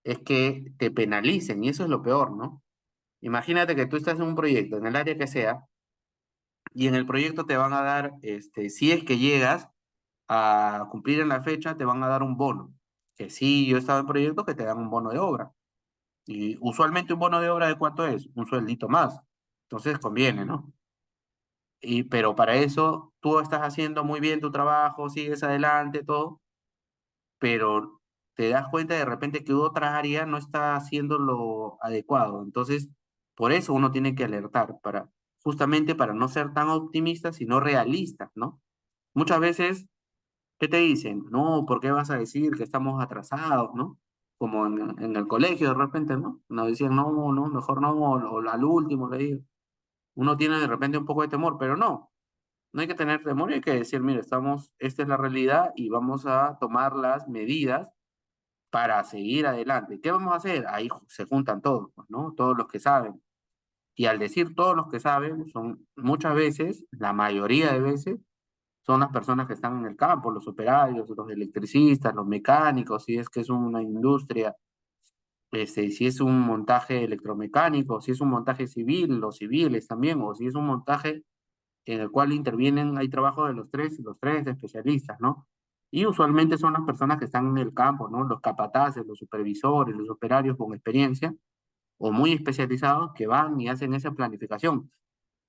es que te penalicen y eso es lo peor, ¿no? Imagínate que tú estás en un proyecto, en el área que sea, y en el proyecto te van a dar, si es que llegas a cumplir en la fecha, te van a dar un bono. Que sí, yo he estado en proyectos que te dan un bono de obra. Y usualmente un bono de obra, ¿de cuánto es? Un sueldito más. Entonces conviene, ¿no? Pero para eso tú estás haciendo muy bien tu trabajo, sigues adelante, todo, pero te das cuenta de repente que otra área no está haciendo lo adecuado. Entonces, por eso uno tiene que alertar para justamente para no ser tan optimistas, sino realistas, ¿no? Muchas veces, ¿qué te dicen? No, ¿por qué vas a decir que estamos atrasados, ¿no? Como en el colegio de repente, ¿no? Nos decían, no, no, mejor no, o al último le digo. Uno tiene de repente un poco de temor, pero no. No hay que tener temor y hay que decir, mire, esta es la realidad y vamos a tomar las medidas para seguir adelante. ¿Qué vamos a hacer? Ahí se juntan todos, pues, ¿no? Todos los que saben. Y al decir todos los que saben, son muchas veces, la mayoría de veces, son las personas que están en el campo, los operarios, los electricistas, los mecánicos, si es que es una industria, si es un montaje electromecánico, si es un montaje civil, los civiles también, o si es un montaje en el cual intervienen, hay trabajo de los tres especialistas, ¿no? Y usualmente son las personas que están en el campo, ¿no? Los capataces, los supervisores, los operarios con experiencia o muy especializados que van y hacen esa planificación.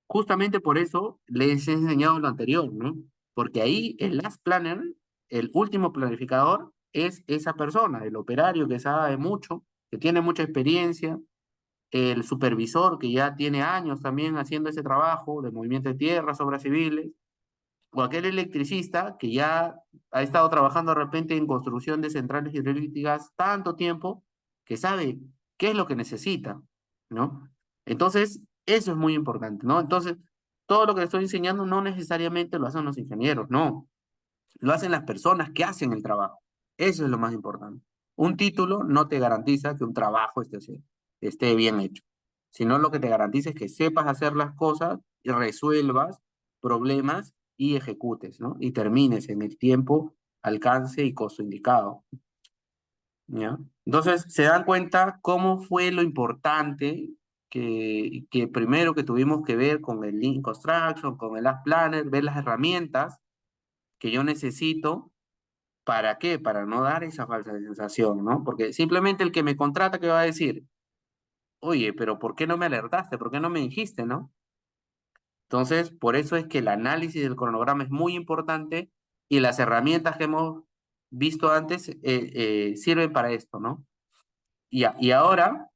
Justamente por eso les he enseñado lo anterior, ¿no? Porque ahí el last planner, el último planificador, es esa persona, el operario que sabe mucho, que tiene mucha experiencia, el supervisor que ya tiene años también haciendo ese trabajo de movimiento de tierras, obras civiles, o aquel electricista que ya ha estado trabajando de repente en construcción de centrales hidroeléctricas tanto tiempo que sabe qué es lo que necesita, ¿no? Entonces, eso es muy importante, ¿no? Entonces, todo lo que le estoy enseñando no necesariamente lo hacen los ingenieros, no, lo hacen las personas que hacen el trabajo. Eso es lo más importante. Un título no te garantiza que un trabajo esté bien hecho, sino lo que te garantiza es que sepas hacer las cosas y resuelvas problemas y ejecutes, ¿no? Y termines en el tiempo, alcance y costo indicado, ¿ya? Entonces, se dan cuenta cómo fue lo importante que primero que tuvimos que ver con el Lean Construction, con el App Planner, ver las herramientas que yo necesito. ¿Para qué? Para no dar esa falsa sensación, ¿no? Porque simplemente el que me contrata, ¿qué va a decir? Oye, pero ¿por qué no me alertaste? ¿Por qué no me dijiste, no? Entonces, por eso es que el análisis del cronograma es muy importante y las herramientas que hemos visto antes sirven para esto, ¿no? Y ahora,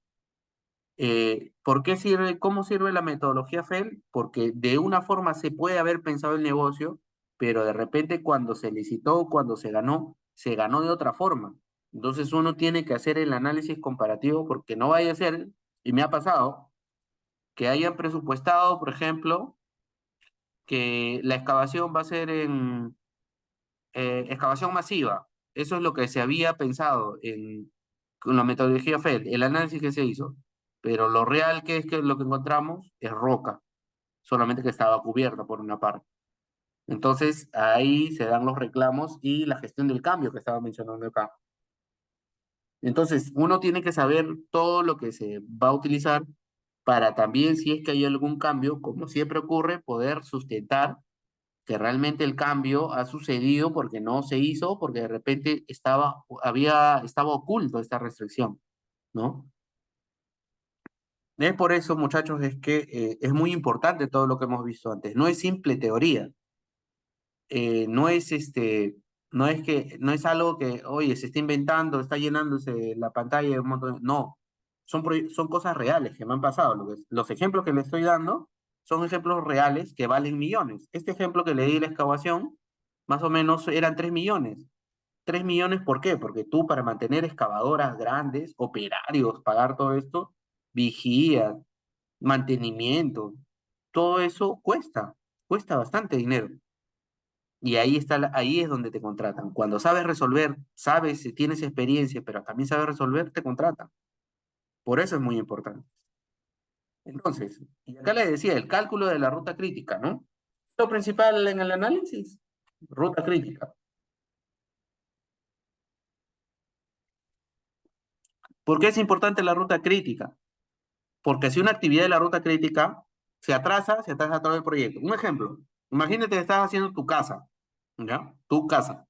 ¿por qué sirve? ¿Cómo sirve la metodología FEL? Porque de una forma se puede haber pensado el negocio, pero de repente cuando se licitó, cuando se ganó de otra forma. Entonces uno tiene que hacer el análisis comparativo porque no vaya a ser, y me ha pasado, que hayan presupuestado, por ejemplo, que la excavación va a ser en excavación masiva. Eso es lo que se había pensado con la metodología FED, el análisis que se hizo. Pero lo real que es que lo que encontramos es roca, solamente que estaba cubierta por una parte. Entonces ahí se dan los reclamos y la gestión del cambio que estaba mencionando acá. Entonces uno tiene que saber todo lo que se va a utilizar para también, si es que hay algún cambio, como siempre ocurre, poder sustentar que realmente el cambio ha sucedido porque no se hizo, porque de repente estaba oculto esta restricción, ¿no? Es por eso, muchachos, es que es muy importante todo lo que hemos visto antes. No es simple teoría, no es no es algo que, oye, se está inventando, está llenándose la pantalla de un montón no, son cosas reales que me han pasado. Los ejemplos que le estoy dando son ejemplos reales que valen millones. Este ejemplo que le di de la excavación, más o menos eran 3 millones. 3 millones, ¿por qué? Porque tú para mantener excavadoras grandes, operarios, pagar todo esto, vigía, mantenimiento, todo eso cuesta bastante dinero. Y ahí ahí es donde te contratan. Cuando sabes resolver, sabes si tienes experiencia, pero también sabes resolver, te contratan. Por eso es muy importante. Entonces, y acá le decía, el cálculo de la ruta crítica, ¿no? Lo principal en el análisis, ruta crítica. ¿Por qué es importante la ruta crítica? Porque si una actividad de la ruta crítica se atrasa todo el proyecto. Un ejemplo, imagínate que estás haciendo tu casa, ¿ya? Tu casa.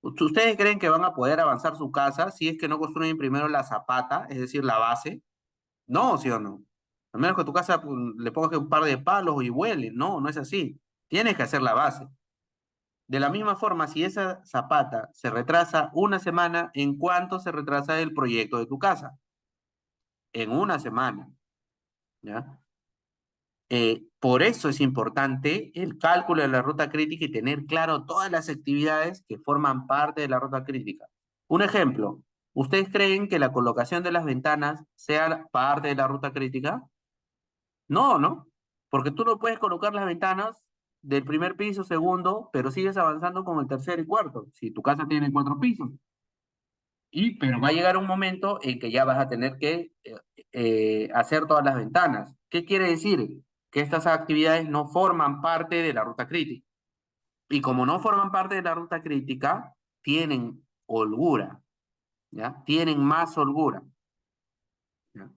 ¿Ustedes creen que van a poder avanzar su casa si es que no construyen primero la zapata, es decir, la base? No, ¿sí o no? A menos que tu casa pues, le pongas un par de palos y vuele. No, no es así. Tienes que hacer la base. De la misma forma, si esa zapata se retrasa una semana, ¿en cuánto se retrasa el proyecto de tu casa? En una semana, ¿ya? Por eso es importante el cálculo de la ruta crítica y tener claro todas las actividades que forman parte de la ruta crítica. Un ejemplo, ¿ustedes creen que la colocación de las ventanas sea parte de la ruta crítica? No, ¿no? Porque tú no puedes colocar las ventanas del primer piso, segundo, pero sigues avanzando con el tercer y cuarto, si tu casa tiene 4 pisos. Pero va a llegar un momento en que ya vas a tener que hacer todas las ventanas. ¿Qué quiere decir? Que estas actividades no forman parte de la ruta crítica. Y como no forman parte de la ruta crítica, tienen holgura, ¿ya? Tienen más holgura, ¿ya?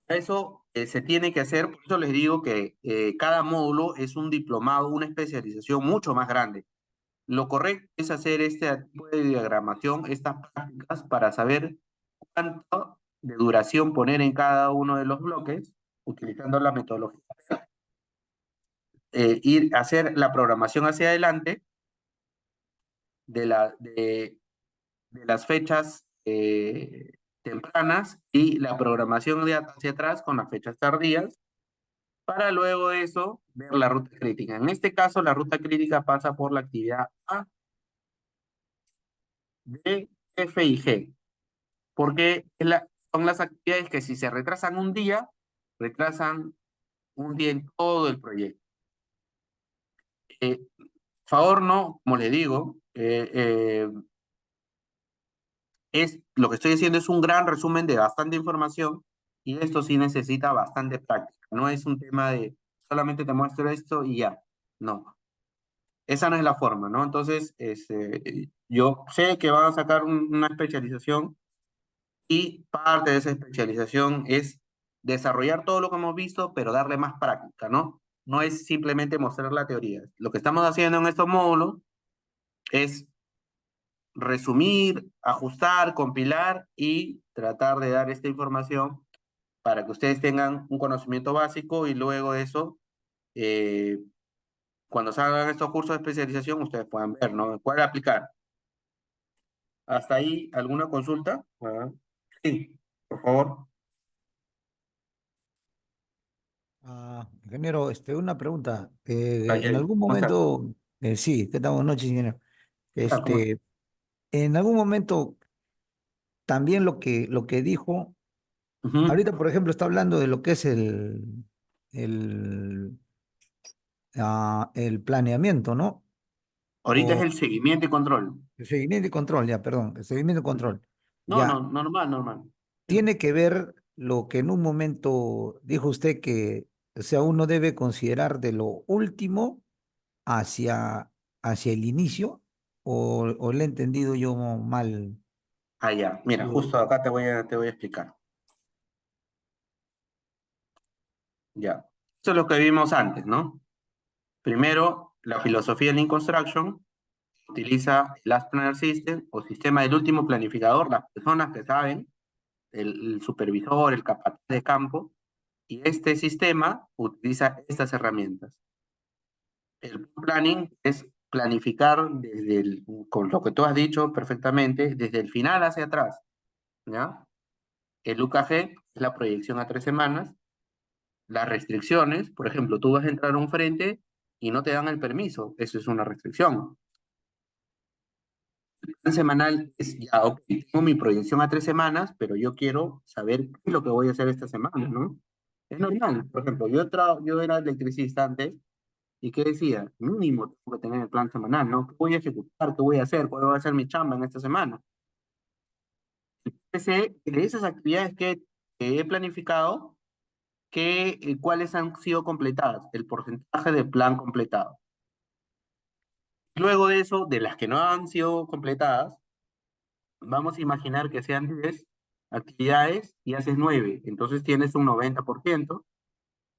Eso se tiene que hacer, por eso les digo que cada módulo es un diplomado, una especialización mucho más grande. Lo correcto es hacer este tipo de diagramación, estas prácticas, para saber cuánto de duración poner en cada uno de los bloques, utilizando la metodología. Ir a hacer la programación hacia adelante de las fechas tempranas y la programación de hacia atrás con las fechas tardías, para luego de eso ver la ruta crítica. En este caso, la ruta crítica pasa por la actividad A, D, F y G, porque son las actividades que si se retrasan un día, retrasan un día en todo el proyecto. Favor no, como le digo, lo que estoy haciendo es un gran resumen de bastante información y esto sí necesita bastante práctica. No es un tema de solamente te muestro esto y ya. No, esa no es la forma, ¿no? Entonces, yo sé que van a sacar una especialización y parte de esa especialización es desarrollar todo lo que hemos visto, pero darle más práctica, ¿no? No es simplemente mostrar la teoría. Lo que estamos haciendo en estos módulos es resumir, ajustar, compilar y tratar de dar esta información para que ustedes tengan un conocimiento básico y luego de eso, eh, cuando salgan estos cursos de especialización, ustedes puedan ver, ¿no? ¿Cuál aplicar? ¿Hasta ahí alguna consulta? Sí, por favor. Ingeniero, una pregunta. Ay, En ay, algún ¿cómo estás? momento, sí, ¿qué tal? Buenas noches, ingeniero. ¿Qué tal? ¿Cómo estás? En algún momento, también lo que dijo, Ujú. ahorita, por ejemplo, está hablando de lo que es el, el planeamiento, ¿no? Ahorita es O el seguimiento y control. el seguimiento y control, ya, perdón, el seguimiento y Ujú. control. No, no, Ya, normal, normal. Sí. tiene que ver lo que en un momento dijo usted que, o sea, uno debe considerar de lo último hacia, hacia el inicio, o le he entendido yo mal. Ah, ya. Mira, justo acá te voy a explicar. Ya. Esto es lo que vimos antes, ¿no? Primero, la filosofía de Lean Construction utiliza el Last Planner System o sistema del último planificador, las personas que saben, el supervisor, el capataz de campo, y este sistema utiliza estas herramientas. El planning es planificar con lo que tú has dicho perfectamente, desde el final hacia atrás, ¿ya? El UKG es la proyección a 3 semanas. Las restricciones, por ejemplo, tú vas a entrar a un frente y no te dan el permiso, eso es una restricción. El plan semanal es, ya, ok, tengo mi proyección a 3 semanas, pero yo quiero saber qué es lo que voy a hacer esta semana, ¿no? Es normal, por ejemplo, yo era electricista antes, ¿y qué decía? Mínimo tengo que tener el plan semanal, ¿no? ¿Qué voy a ejecutar? ¿Qué voy a hacer? ¿Cuál va a ser mi chamba en esta semana? Sé de esas actividades que he planificado, cuáles han sido completadas, el porcentaje de plan completado. Luego de eso, de las que no han sido completadas, vamos a imaginar que sean 10 actividades y haces 9, entonces tienes un 90%,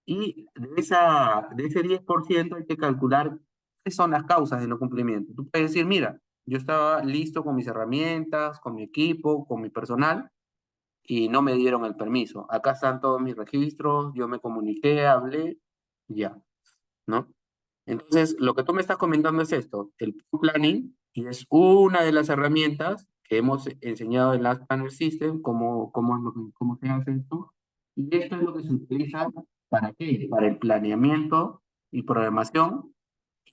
y de ese 10% hay que calcular qué son las causas de no cumplimiento. Tú puedes decir, mira, yo estaba listo con mis herramientas, con mi equipo, con mi personal, y no me dieron el permiso. Acá están todos mis registros, yo me comuniqué, hablé, ya, ¿no? Entonces, lo que tú me estás comentando es esto, el planning, y es una de las herramientas que hemos enseñado en Last Planner System, cómo se hace esto, y esto es lo que se utiliza ¿Para qué? Para el planeamiento y programación.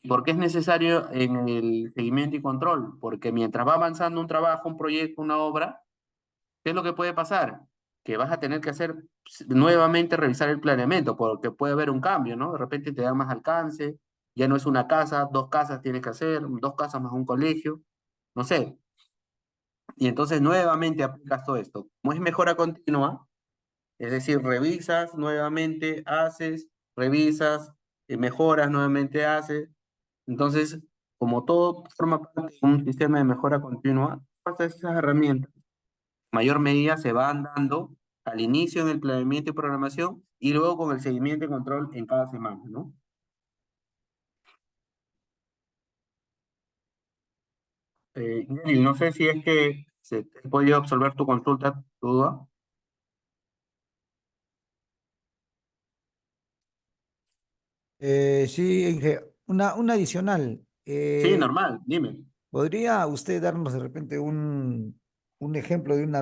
¿Por qué es necesario en el seguimiento y control? Porque mientras va avanzando un trabajo, un proyecto, una obra, ¿qué es lo que puede pasar? Que vas a tener que hacer nuevamente revisar el planeamiento, porque puede haber un cambio, ¿no? De repente te dan más alcance, ya no es una casa, dos casas tienes que hacer, dos casas más un colegio, no sé. Y entonces nuevamente aplicas todo esto. Como es mejora continua, es decir, revisas nuevamente, haces, revisas, mejoras, nuevamente haces. Entonces, como todo forma parte de un sistema de mejora continua, todas esas herramientas, en mayor medida se van dando al inicio en el planeamiento y programación y luego con el seguimiento y control en cada semana, ¿no? Yeri, no sé si es que se te ha podido absolver tu consulta, tu duda. Sí, Inge, una adicional. Sí, normal, dime. ¿Podría usted darnos de repente un ejemplo de una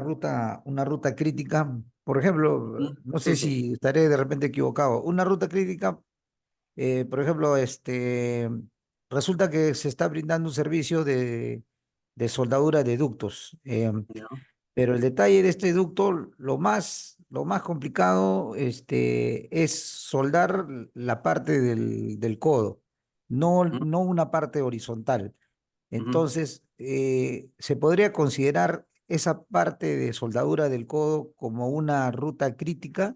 ruta crítica? Por ejemplo, no sé Sí, sí. si estaré de repente equivocado. Una ruta crítica, por ejemplo, resulta que se está brindando un servicio de soldadura de ductos. Ya. Pero el detalle de este ducto, lo más complicado, es soldar la parte del codo, Ujú, no una parte horizontal. ujú. Entonces, se podría considerar esa parte de soldadura del codo como una ruta crítica,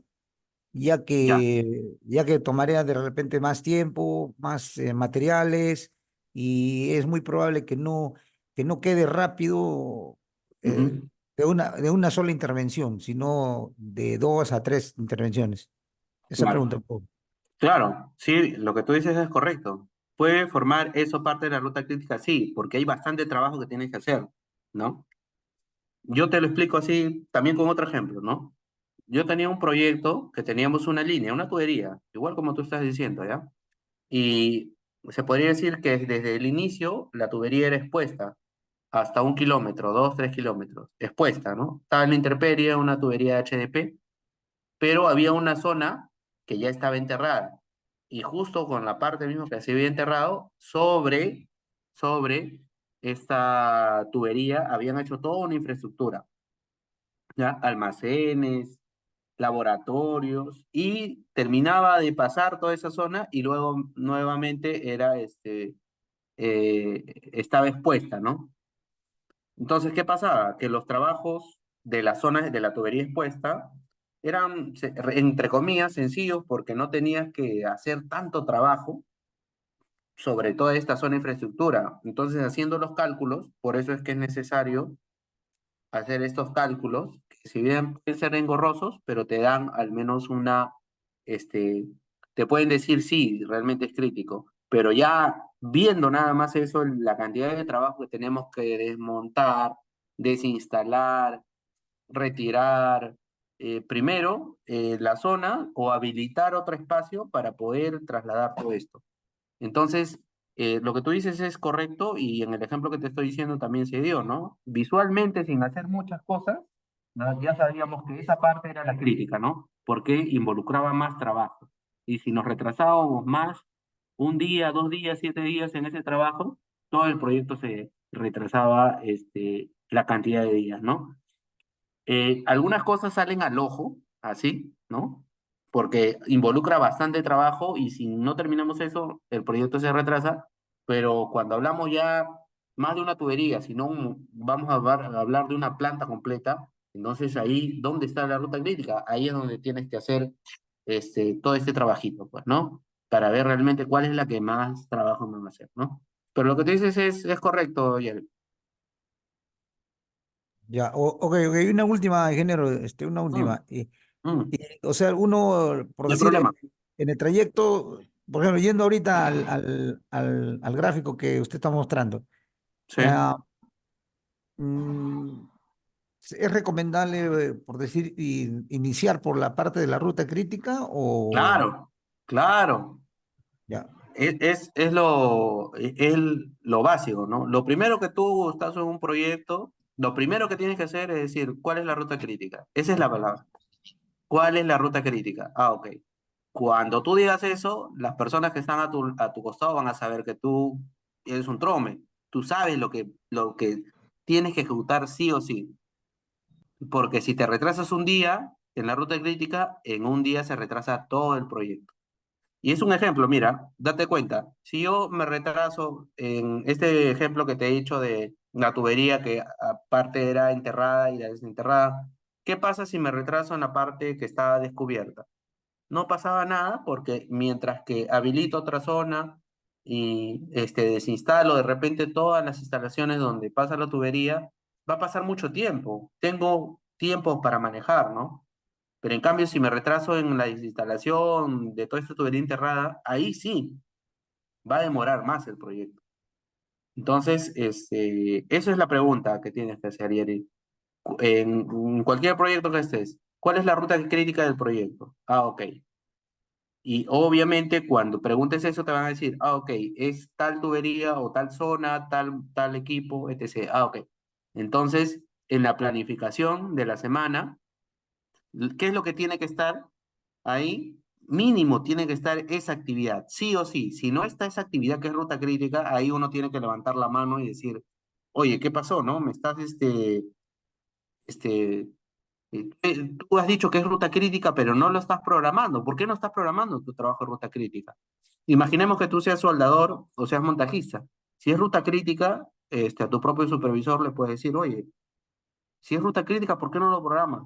Ya. ya que tomaría de repente más tiempo, más materiales, y es muy probable que no quede rápido eh, Ujú. de una sola intervención, sino de dos a tres intervenciones. Esa pregunta. Claro. Claro, sí, lo que tú dices es correcto. ¿Puede formar eso parte de la ruta crítica? Sí, porque hay bastante trabajo que tienes que hacer, ¿no? Yo te lo explico así también con otro ejemplo, ¿no? Yo tenía un proyecto que teníamos una línea, una tubería, igual como tú estás diciendo, ¿ya? Y se podría decir que desde el inicio la tubería era expuesta hasta 1 kilómetro, 2, 3 kilómetros, expuesta, ¿no? Estaba en la intemperie, una tubería HDP, pero había una zona que ya estaba enterrada. Y justo con la parte mismo que se había enterrado, sobre esta tubería habían hecho toda una infraestructura, ¿ya? Almacenes, laboratorios, y terminaba de pasar toda esa zona y luego nuevamente estaba expuesta, ¿no? Entonces, ¿qué pasaba? Que los trabajos de las zonas de la tubería expuesta eran, entre comillas, sencillos porque no tenías que hacer tanto trabajo sobre toda esta zona de infraestructura. Entonces, haciendo los cálculos, por eso es que es necesario hacer estos cálculos, que si bien pueden ser engorrosos, pero te dan al menos este, te pueden decir sí, realmente es crítico, pero ya viendo nada más eso, la cantidad de trabajo que tenemos que desmontar, desinstalar, retirar, primero la zona o habilitar otro espacio para poder trasladar todo esto. Entonces, lo que tú dices es correcto y en el ejemplo que te estoy diciendo también se dio, ¿no? Visualmente, sin hacer muchas cosas, ¿no? Ya sabíamos que esa parte era la crítica, ¿no? Porque involucraba más trabajo. Y si nos retrasábamos más, un día, 2 días, 7 días en ese trabajo, todo el proyecto se retrasaba la cantidad de días, ¿no? Algunas cosas salen al ojo, así, ¿no? Porque involucra bastante trabajo y si no terminamos eso, el proyecto se retrasa, pero cuando hablamos ya más de una tubería, si no vamos a hablar de una planta completa, entonces ahí, ¿dónde está la ruta crítica? Ahí es donde tienes que hacer todo este trabajito, pues, ¿no? Para ver realmente cuál es la que más trabajo me va a hacer, ¿no? Pero lo que tú dices es correcto, Yael. Ya, ok, ok, una última, ingeniero, una Mm, última. mm, O sea, uno, por no hay decir, problema. en el trayecto, por ejemplo, yendo ahorita al gráfico que usted está mostrando, Sí. ah, mm, ¿es recomendable, por decir, iniciar por la parte de la ruta crítica o Claro, claro. ya? Es lo básico, ¿no? Lo primero que tú estás en un proyecto, lo primero que tienes que hacer es decir, ¿cuál es la ruta crítica? Esa es la palabra. ¿Cuál es la ruta crítica? Ah, ok. Cuando tú digas eso, las personas que están a tu costado van a saber que tú eres un trome. Tú sabes lo que tienes que ejecutar sí o sí. Porque si te retrasas un día en la ruta crítica, en un día se retrasa todo el proyecto. Y es un ejemplo, mira, date cuenta, si yo me retraso en este ejemplo que te he dicho de la tubería que aparte era enterrada y la desenterrada, ¿qué pasa si me retraso en la parte que está descubierta? No pasaba nada porque mientras que habilito otra zona y desinstalo de repente todas las instalaciones donde pasa la tubería, va a pasar mucho tiempo. Tengo tiempo para manejar, ¿no? Pero en cambio, si me retraso en la desinstalación de toda esta tubería enterrada, ahí sí va a demorar más el proyecto. Entonces, esa es la pregunta que tienes que hacer, Yeri. En cualquier proyecto que estés, ¿cuál es la ruta crítica del proyecto? Ah, ok. Y obviamente cuando preguntes eso te van a decir, ah, ok, es tal tubería o tal zona, tal equipo, etc. Ah, ok. Entonces, en la planificación de la semana, ¿qué es lo que tiene que estar ahí? Mínimo tiene que estar esa actividad, sí o sí. Si no está esa actividad que es ruta crítica, ahí uno tiene que levantar la mano y decir, oye, ¿qué pasó, no? Me estás, este, tú has dicho que es ruta crítica, pero no lo estás programando. ¿Por qué no estás programando tu trabajo de ruta crítica? Imaginemos que tú seas soldador o seas montajista. Si es ruta crítica, a tu propio supervisor le puedes decir, oye, si es ruta crítica, ¿por qué no lo programas?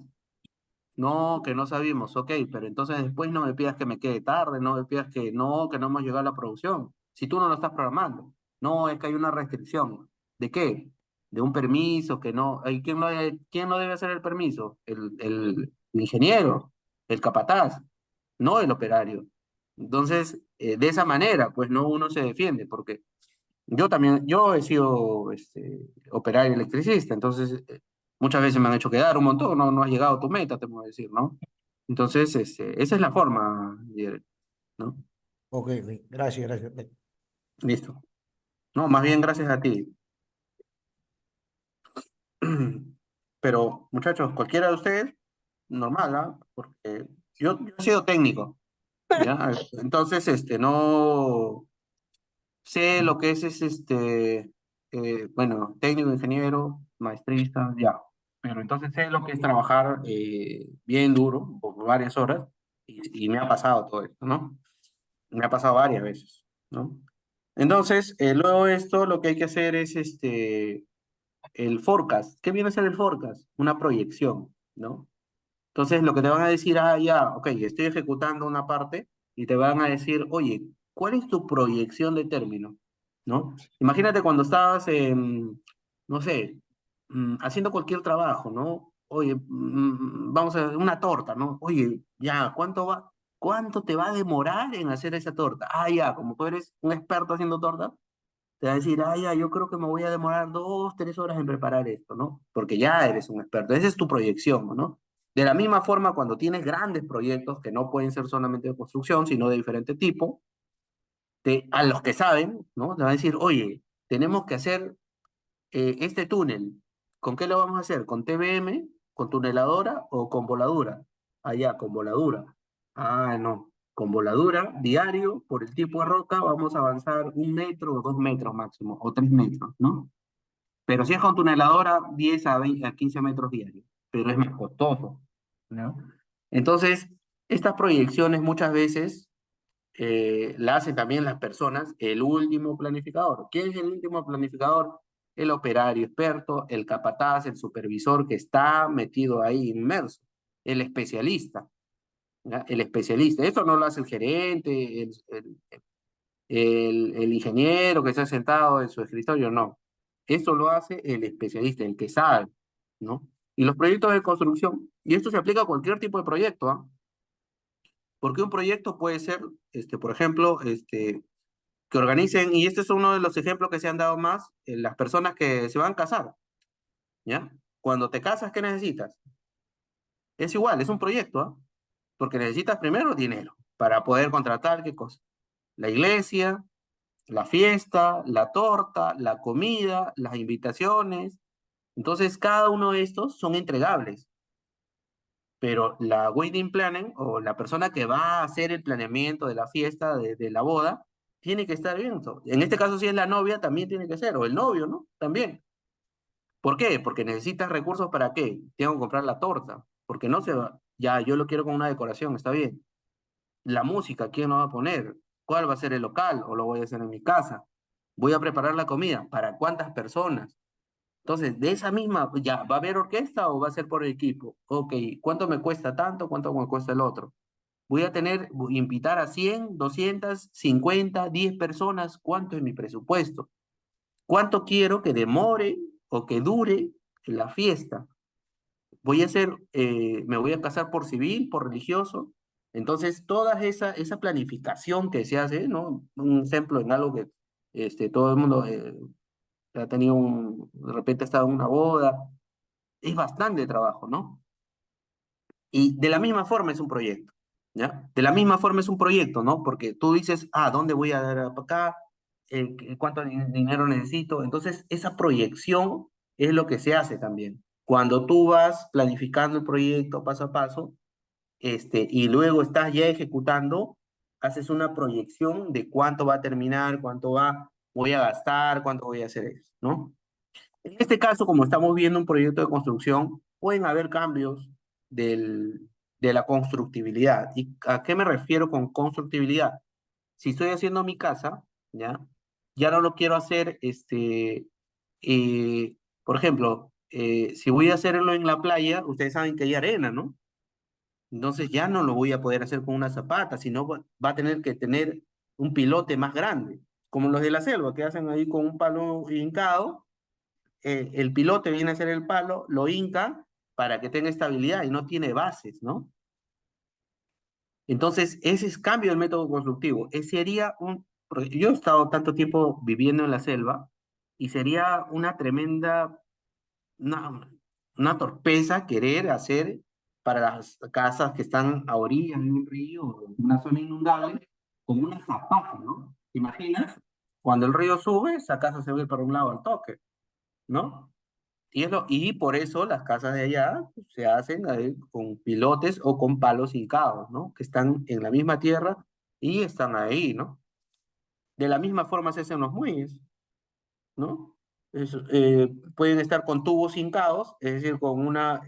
No, que no sabemos, ok, pero entonces después no me pidas que me quede tarde, no me pidas que no hemos llegado a la producción. Si tú no lo estás programando, no, es que hay una restricción. ¿De qué? De un permiso, que no. ¿Quién no debe hacer el permiso? El ingeniero, el capataz, no el operario. Entonces, de esa manera, pues no uno se defiende, porque yo he sido operario electricista, entonces muchas veces me han hecho quedar un montón, no has llegado a tu meta, te voy a decir, ¿no? Entonces, esa es la forma, ¿no? Ok, ok, gracias, gracias. Listo. No, más bien gracias a ti. Pero, muchachos, cualquiera de ustedes, normal, ¿ah? Porque yo he sido técnico, ¿ya? Entonces, no sé lo que es bueno, técnico, ingeniero, maestrista, ya. Pero entonces sé lo que es trabajar bien duro por varias horas y me ha pasado todo esto, ¿no? Me ha pasado varias veces, ¿no? Entonces, luego de esto, lo que hay que hacer es el forecast. ¿Qué viene a ser el forecast? Una proyección, ¿no? Entonces, lo que te van a decir, ah, ya, ok, estoy ejecutando una parte y te van a decir, oye, ¿cuál es tu proyección de término? ¿No? Imagínate cuando estabas, no sé, haciendo cualquier trabajo, ¿no? Oye, vamos a hacer una torta, ¿no? Oye, ya, ¿cuánto te va a demorar en hacer esa torta? Ah, ya, como tú eres un experto haciendo torta, te va a decir, ah, ya, yo creo que me voy a demorar 2, 3 horas en preparar esto, ¿no? Porque ya eres un experto. Esa es tu proyección, ¿no? De la misma forma, cuando tienes grandes proyectos que no pueden ser solamente de construcción, sino de diferente tipo, a los que saben, ¿no? Te van a decir, oye, tenemos que hacer este túnel. ¿Con qué lo vamos a hacer? ¿Con TBM, con tuneladora o con voladura? Ah, ya, con voladura. Ah, no. Con voladura, diario, por el tipo de roca, vamos a avanzar 1 metro o 2 metros máximo, o 3 metros, ¿no? Pero si es con tuneladora, 10 a 15 metros diarios, pero es más costoso, ¿no? Entonces, estas proyecciones muchas veces la hacen también las personas, el último planificador. ¿Quién es el último planificador? El operario experto, el capataz, el supervisor que está metido ahí inmerso, el especialista, ¿ya? El especialista. Esto no lo hace el gerente, el ingeniero que está sentado en su escritorio, no. Esto lo hace el especialista, el que sabe, ¿no? Y los proyectos de construcción, y esto se aplica a cualquier tipo de proyecto, ¿ah? Porque un proyecto puede ser, por ejemplo, que organicen, y este es uno de los ejemplos que se han dado más, las personas que se van a casar, ¿ya? Cuando te casas, ¿qué necesitas? Es igual, es un proyecto, ¿ah? Porque necesitas primero dinero para poder contratar, ¿qué cosa? La iglesia, la fiesta, la torta, la comida, las invitaciones. Entonces, cada uno de estos son entregables. pero la wedding planning o la persona que va a hacer el planeamiento de la fiesta, de la boda, tiene que estar bien. En este caso, si es la novia, también tiene que ser, o el novio, ¿no? También. ¿Por qué? Porque necesitas recursos para qué. Tengo que comprar la torta, porque no se va. Ya, yo lo quiero con una decoración, está bien. La música, ¿quién lo va a poner? ¿Cuál va a ser el local? ¿O lo voy a hacer en mi casa? Voy a preparar la comida. ¿Para cuántas personas? Entonces, de esa misma, ya, ¿va a haber orquesta o va a ser por equipo? Ok, ¿cuánto me cuesta tanto? ¿Cuánto me cuesta el otro? Invitar a 100, 200, 50, 10 personas. ¿Cuánto es mi presupuesto? ¿Cuánto quiero que demore o que dure la fiesta? Me voy a casar por civil, por religioso. Entonces, toda esa planificación que se hace, ¿no? Un ejemplo en algo que todo el mundo ha tenido de repente ha estado en una boda, es bastante trabajo, ¿no? Y de la misma forma es un proyecto, ¿ya? De la misma forma es un proyecto, ¿no? Porque tú dices, ¿dónde voy a dar para acá? ¿Cuánto dinero necesito? Entonces, esa proyección es lo que se hace también. Cuando tú vas planificando el proyecto paso a paso, y luego estás ya ejecutando, haces una proyección de cuánto va a terminar, voy a gastar, cuánto voy a hacer eso, ¿no? En este caso, como estamos viendo un proyecto de construcción, pueden haber cambios de la constructibilidad. ¿Y a qué me refiero con constructibilidad? Si estoy haciendo mi casa, ¿ya? Ya no lo quiero hacer, eh, por ejemplo, si voy a hacerlo en la playa, ustedes saben que hay arena, ¿no? Entonces ya no lo voy a poder hacer con una zapata, sino va a tener que tener un pilote más grande, como los de la selva, que hacen ahí con un palo hincado. El pilote viene a ser el palo, lo hinca para que tenga estabilidad y no tiene bases, ¿no? Entonces, ese es cambio del método constructivo. Ese sería porque yo he estado tanto tiempo viviendo en la selva y sería una tremenda, una, una torpeza querer hacer para las casas que están a orillas de un río, una zona inundable, con una zapata, ¿no? ¿Te imaginas? Cuando el río sube, esa casa se ve para un lado al toque, ¿no? Y por eso las casas de allá se hacen con pilotes o con palos hincados, ¿no? Que están en la misma tierra y están ahí, ¿no? De la misma forma se hacen los muelles, ¿no? Pueden estar con tubos hincados, es decir, con una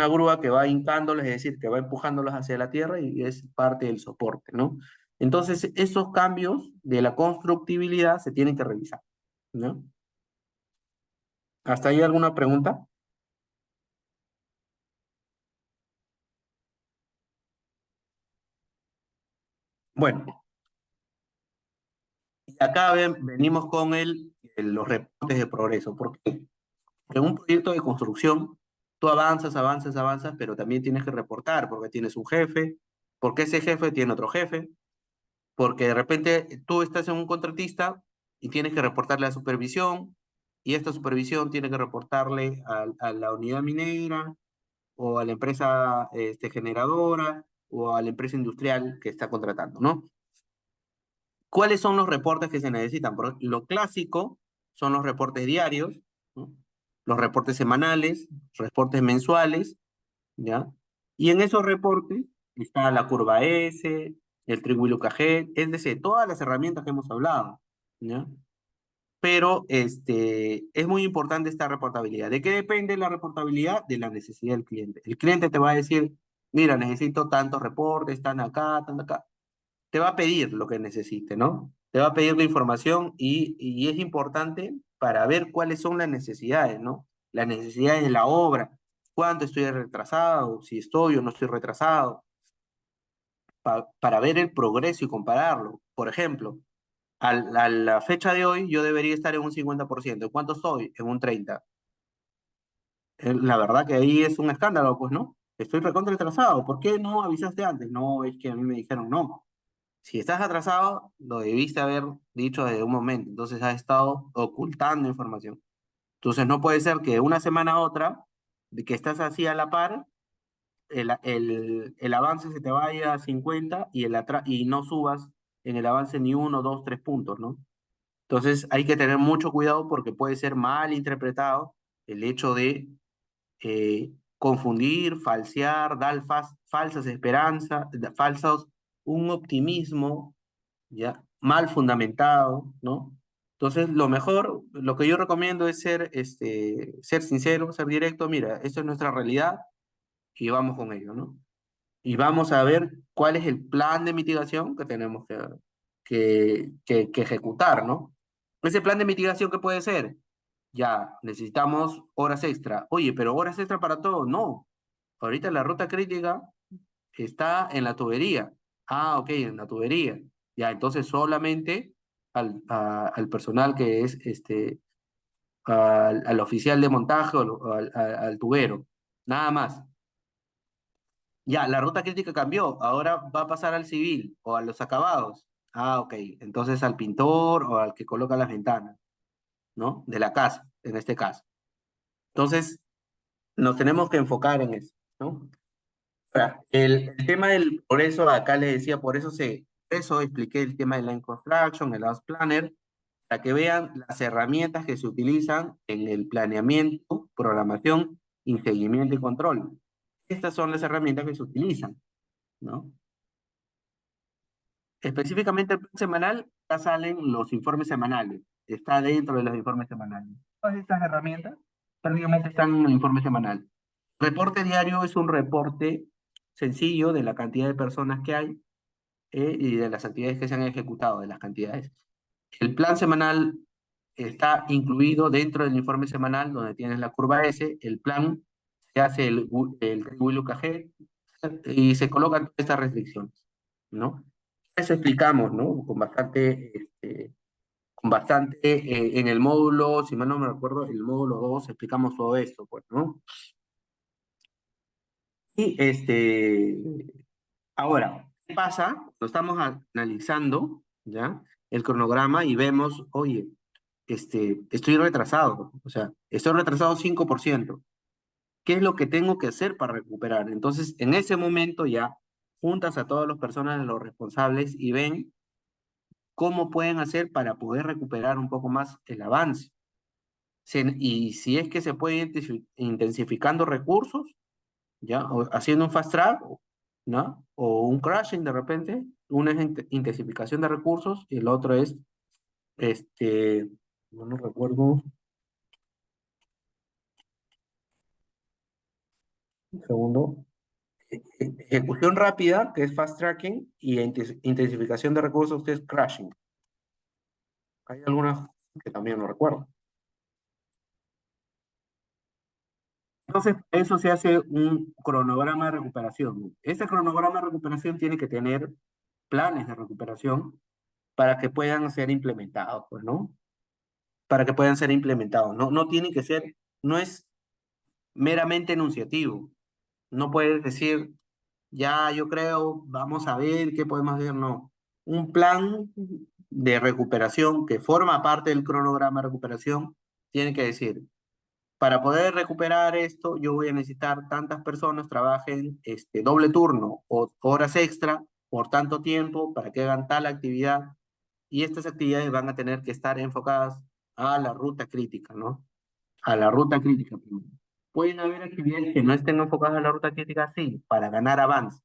grúa que va hincándolos, es decir, que va empujándolos hacia la tierra y es parte del soporte, ¿no? Entonces, esos cambios de la constructibilidad se tienen que revisar, ¿no? ¿Hasta ahí alguna pregunta? Bueno, y acá venimos con los reportes de progreso, porque en un proyecto de construcción tú avanzas, avanzas, avanzas, pero también tienes que reportar, porque tienes un jefe, porque ese jefe tiene otro jefe, porque de repente tú estás en un contratista y tienes que reportarle a supervisión, y esta supervisión tiene que reportarle a la unidad minera, o a la empresa generadora, o a la empresa industrial que está contratando, ¿no? ¿Cuáles son los reportes que se necesitan? Porque lo clásico son los reportes diarios, ¿no? Los reportes semanales, reportes mensuales, ¿ya? Y en esos reportes está la curva S, el trigo y Lucas-Head, es decir, todas las herramientas que hemos hablado, ¿ya? Pero es muy importante esta reportabilidad. ¿De qué depende la reportabilidad? De la necesidad del cliente. El cliente te va a decir, mira, necesito tantos reportes, están acá, te va a pedir lo que necesite, ¿no? Te va a pedir la información y es importante para ver cuáles son las necesidades, ¿no? Las necesidades de la obra, cuánto estoy retrasado, si estoy o no estoy retrasado, para ver el progreso y compararlo. Por ejemplo, a la fecha de hoy yo debería estar en un 50%. ¿Cuánto estoy? En un 30%. La verdad que ahí es un escándalo, pues, ¿no? Estoy recontra retrasado. ¿Por qué no avisaste antes? No, es que a mí me dijeron no. Si estás atrasado, lo debiste haber dicho desde un momento, entonces has estado ocultando información. Entonces no puede ser que de una semana a otra, de que estás así a la par, el avance se te vaya a 50 y no subas en el avance ni 1, 2, 3 puntos, ¿no? Entonces hay que tener mucho cuidado porque puede ser mal interpretado el hecho de confundir, falsear, dar falsas esperanzas, un optimismo ya mal fundamentado, ¿no? Entonces, lo mejor, lo que yo recomiendo es ser sincero, ser directo. Mira, esto es nuestra realidad y vamos con ello, ¿no? Y vamos a ver cuál es el plan de mitigación que tenemos que ejecutar, ¿no? Ese plan de mitigación, ¿qué puede ser? Ya, necesitamos horas extra. Oye, pero horas extra para todo, no. Ahorita la ruta crítica está en la tubería. Ah, ok, en la tubería. Ya, entonces solamente al personal que es al oficial de montaje o al tubero. Nada más. Ya, la ruta crítica cambió. Ahora va a pasar al civil o a los acabados. Ah, ok. Entonces al pintor o al que coloca las ventanas, ¿no? De la casa, en este caso. Entonces, nos tenemos que enfocar en eso, ¿no? Ahora, el tema del progreso, acá les decía, por eso expliqué el tema del Line Construction, el House Planner, para que vean las herramientas que se utilizan en el planeamiento, programación y seguimiento y control. Estas son las herramientas que se utilizan, ¿no? Específicamente el plan semanal, ya salen los informes semanales, está dentro de los informes semanales. Todas estas herramientas prácticamente están en el informe semanal. Reporte diario es un reporte sencillo de la cantidad de personas que hay y de las actividades que se han ejecutado, de las cantidades. El plan semanal está incluido dentro del informe semanal donde tienes la curva S, el plan, se hace el WKG y se colocan todas estas restricciones, ¿no? Eso explicamos, ¿no? Con bastante en el módulo, si mal no me recuerdo, el módulo 2 explicamos todo esto, pues, ¿no? Y ahora, ¿qué pasa? Lo estamos analizando, ¿ya? El cronograma y vemos, oye, estoy retrasado, o sea, estoy retrasado 5%. ¿Qué es lo que tengo que hacer para recuperar? Entonces, en ese momento ya juntas a todas las personas, los responsables y ven cómo pueden hacer para poder recuperar un poco más el avance. Y si es que se puede ir intensificando recursos, ¿ya? O haciendo un fast track, ¿no? O un crashing de repente, una es intensificación de recursos y el otro es, no me recuerdo, un segundo, ejecución rápida, que es fast tracking, y intensificación de recursos, que es crashing. Hay algunas que también no recuerdo. Entonces, eso se hace un cronograma de recuperación. Este cronograma de recuperación tiene que tener planes de recuperación para que puedan ser implementados, pues, ¿no? Para que puedan ser implementados. No, no tiene que ser, no es meramente enunciativo. No puedes decir, ya yo creo, vamos a ver qué podemos hacer, no. Un plan de recuperación que forma parte del cronograma de recuperación tiene que decir, para poder recuperar esto, yo voy a necesitar tantas personas trabajen doble turno o horas extra por tanto tiempo para que hagan tal actividad y estas actividades van a tener que estar enfocadas a la ruta crítica, ¿no? A la ruta crítica primero. Pueden haber actividades que no estén enfocadas a la ruta crítica, sí, para ganar avance,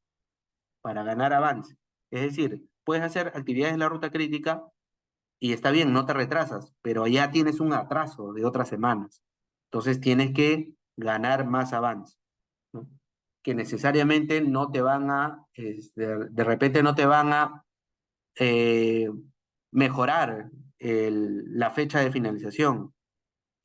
para ganar avance. Es decir, puedes hacer actividades en la ruta crítica y está bien, no te retrasas, pero ya tienes un atraso de otras semanas. Entonces tienes que ganar más avance, ¿no? Que necesariamente no te van a, de repente no te van a eh, mejorar la fecha de finalización,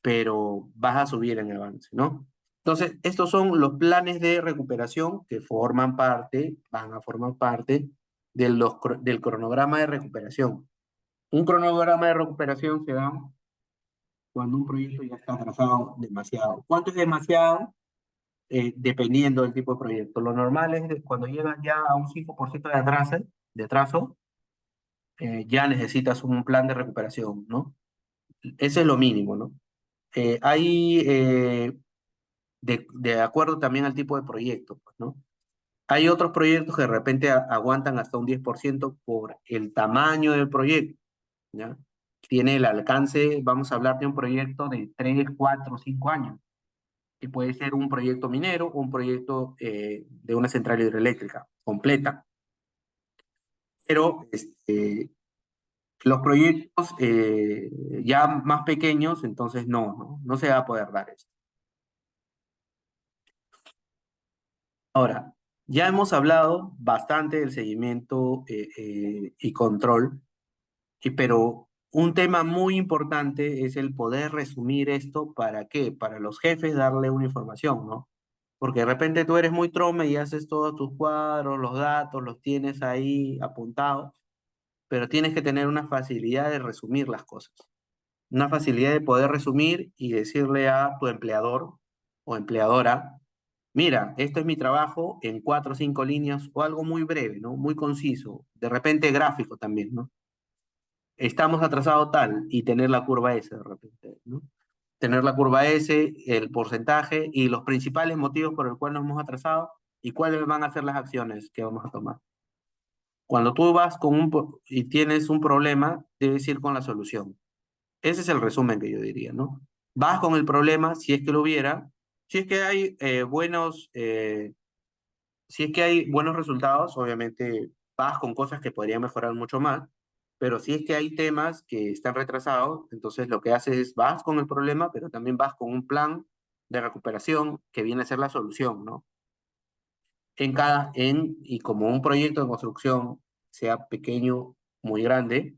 pero vas a subir en avance, ¿no? Entonces, estos son los planes de recuperación que forman parte, van a formar parte del cronograma de recuperación. Un cronograma de recuperación se da cuando un proyecto ya está atrasado demasiado. ¿Cuánto es demasiado? Dependiendo del tipo de proyecto. Lo normal es cuando llegas ya a un 5% de atraso, ya necesitas un plan de recuperación, ¿no? Ese es lo mínimo, ¿no? Hay, de acuerdo también al tipo de proyecto, pues, ¿no? Hay otros proyectos que de repente aguantan hasta un 10% por el tamaño del proyecto, ¿ya? Tiene el alcance, vamos a hablar de un proyecto de 3, 4, 5 años. Y puede ser un proyecto minero o un proyecto de una central hidroeléctrica completa. Pero los proyectos ya más pequeños, entonces no se va a poder dar esto. Ahora, ya hemos hablado bastante del seguimiento y control, pero un tema muy importante es el poder resumir esto. ¿Para qué? Para los jefes darle una información, ¿no? Porque de repente tú eres muy trome y haces todos tus cuadros, los datos, los tienes ahí apuntados, pero tienes que tener una facilidad de resumir las cosas, una facilidad de poder resumir y decirle a tu empleador o empleadora: mira, esto es mi trabajo en 4 o 5 líneas, o algo muy breve, ¿no? Muy conciso, de repente gráfico también, ¿no? Estamos atrasados tal, y tener la curva S de repente, ¿no? Tener la curva S, el porcentaje y los principales motivos por el cual nos hemos atrasado y cuáles van a ser las acciones que vamos a tomar. Cuando tú vas y tienes un problema, debes ir con la solución. Ese es el resumen que yo diría, ¿no? Vas con el problema, si es que lo hubiera, si es que hay si es que hay buenos resultados, obviamente vas con cosas que podrían mejorar mucho más, pero si es que hay temas que están retrasados, entonces lo que haces es vas con el problema, pero también vas con un plan de recuperación que viene a ser la solución, ¿no? Y como un proyecto de construcción, sea pequeño, muy grande,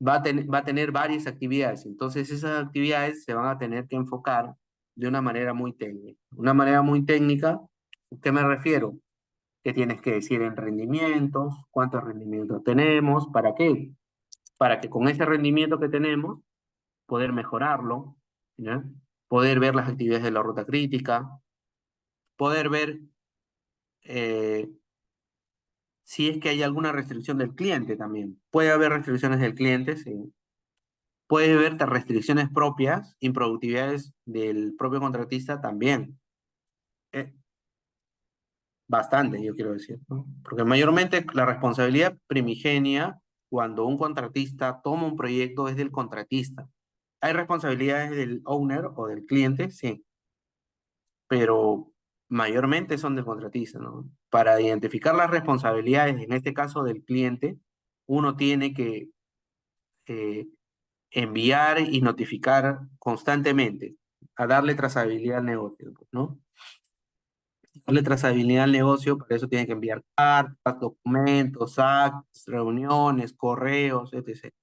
va a tener varias actividades. Entonces esas actividades se van a tener que enfocar de una manera muy técnica. Una manera muy técnica, ¿a qué me refiero? ¿Qué tienes que decir en rendimientos? ¿Cuántos rendimientos tenemos? ¿Para qué? Para que con ese rendimiento que tenemos, poder mejorarlo, ¿ya? Poder ver las actividades de la ruta crítica, poder ver eh, si es que hay alguna restricción del cliente también. Puede haber restricciones del cliente, sí. Puede haber restricciones propias, improductividades del propio contratista también. Eh, Bastante, yo quiero decir, ¿no? Porque mayormente la responsabilidad primigenia cuando un contratista toma un proyecto es del contratista. Hay responsabilidades del owner o del cliente, sí, pero mayormente son del contratista, ¿no? Para identificar las responsabilidades, en este caso del cliente, uno tiene que eh, enviar y notificar constantemente, a darle trazabilidad al negocio, ¿no? Darle trazabilidad al negocio, para eso tiene que enviar cartas, documentos, actas, reuniones, correos, etc.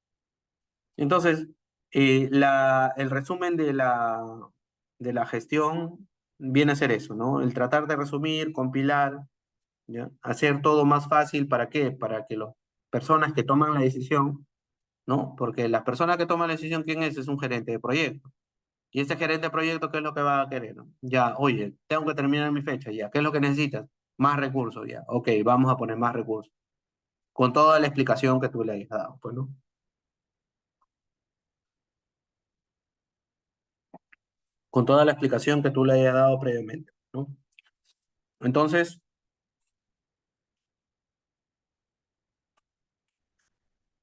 Entonces, el resumen de la gestión viene a ser eso, ¿no? El tratar de resumir, compilar, ¿ya? Hacer todo más fácil. ¿Para qué? Para que las personas que toman la decisión, ¿no? Porque las personas que toman la decisión, ¿quién es? Es un gerente de proyecto. Y ese gerente de proyecto, ¿qué es lo que va a querer, no? Ya, oye, tengo que terminar mi fecha, ya. ¿Qué es lo que necesitas? Más recursos, ya. Ok, vamos a poner más recursos. Con toda la explicación que tú le hayas dado, pues, ¿no? Con toda la explicación que tú le hayas dado previamente, ¿no? Entonces,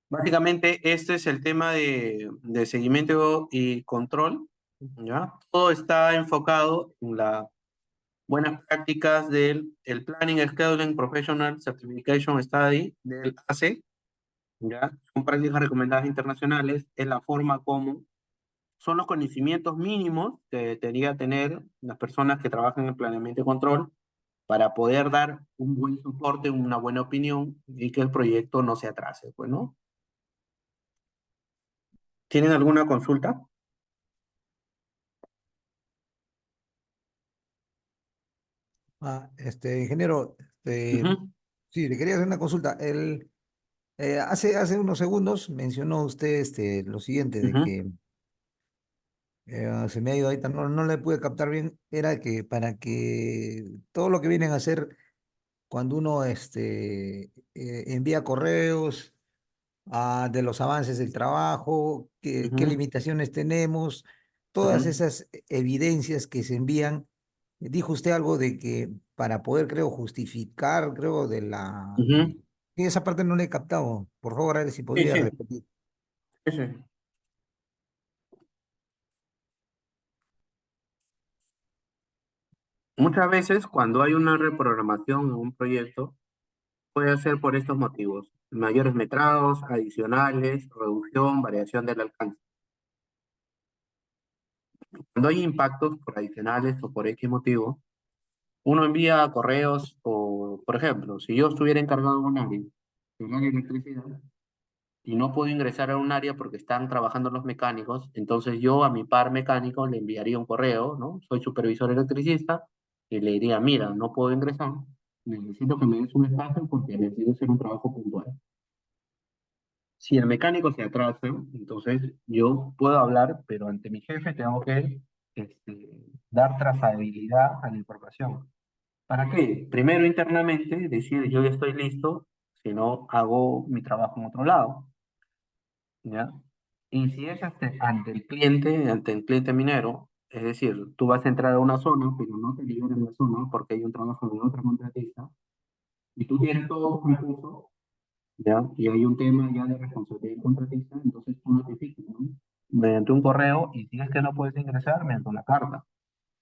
básicamente, este es el tema de seguimiento y control, ¿ya? Todo está enfocado en las buenas prácticas del el Planning, Scheduling, Professional Certification Study del AC, ¿ya? Son prácticas recomendadas internacionales, es la forma como son los conocimientos mínimos que debería tener las personas que trabajan en planeamiento y control para poder dar un buen soporte, una buena opinión y que el proyecto no se atrase, pues, ¿no? ¿Tienen alguna consulta? Ingeniero, Ujú, sí, le quería hacer una consulta. Hace unos segundos mencionó usted lo siguiente, de ujú, que se me ha ido ahorita, no le pude captar bien, era que para que todo lo que vienen a hacer cuando uno envía correos de los avances del trabajo, qué ujú, limitaciones tenemos, todas ujú, esas evidencias que se envían. Dijo usted algo de que para poder, creo, justificar, creo, ujú. y esa parte no le he captado. Por favor, a ver si Sí, podría sí, repetir. sí, sí. Muchas veces cuando hay una reprogramación en un proyecto, puede ser por estos motivos: mayores metrados, adicionales, reducción, variación del alcance. Cuando hay impactos por adicionales o por X motivo, uno envía correos o, por ejemplo, si yo estuviera encargado de un área, del área de electricidad, y no puedo ingresar a un área porque están trabajando los mecánicos, entonces yo a mi par mecánico le enviaría un correo, ¿no? Soy supervisor electricista, y le diría: mira, no puedo ingresar, necesito que me des un espacio porque necesito hacer un trabajo puntual. Si el mecánico se atrasa, entonces yo puedo hablar, pero ante mi jefe tengo que este, dar trazabilidad a la información. ¿Para qué? Primero, internamente, decir: yo ya estoy listo, si no hago mi trabajo en otro lado, ¿ya? Y si es ante el cliente minero, es decir, tú vas a entrar a una zona, pero no te liberan la zona porque hay un trabajo de otra contratista, y tú tienes todo un recurso, ¿ya? Y hay un tema ya de responsabilidad del contratista, entonces tú notificas, ¿no? Mediante un correo, y si es que no puedes ingresar, mediante una carta,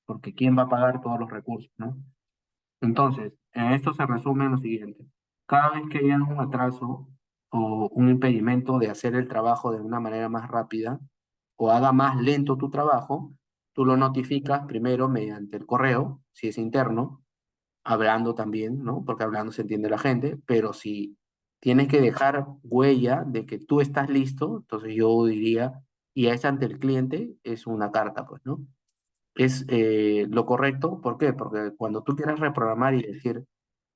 porque ¿quién va a pagar todos los recursos, ¿no? Entonces, en esto se resume en lo siguiente: cada vez que haya un atraso o un impedimento de hacer el trabajo de una manera más rápida o haga más lento tu trabajo, tú lo notificas primero mediante el correo, si es interno, hablando también, ¿no? Porque hablando se entiende la gente, pero si tienes que dejar huella de que tú estás listo, entonces yo diría, y es ante el cliente, es una carta, pues, ¿no? Es lo correcto. ¿Por qué? Porque cuando tú quieras reprogramar y decir: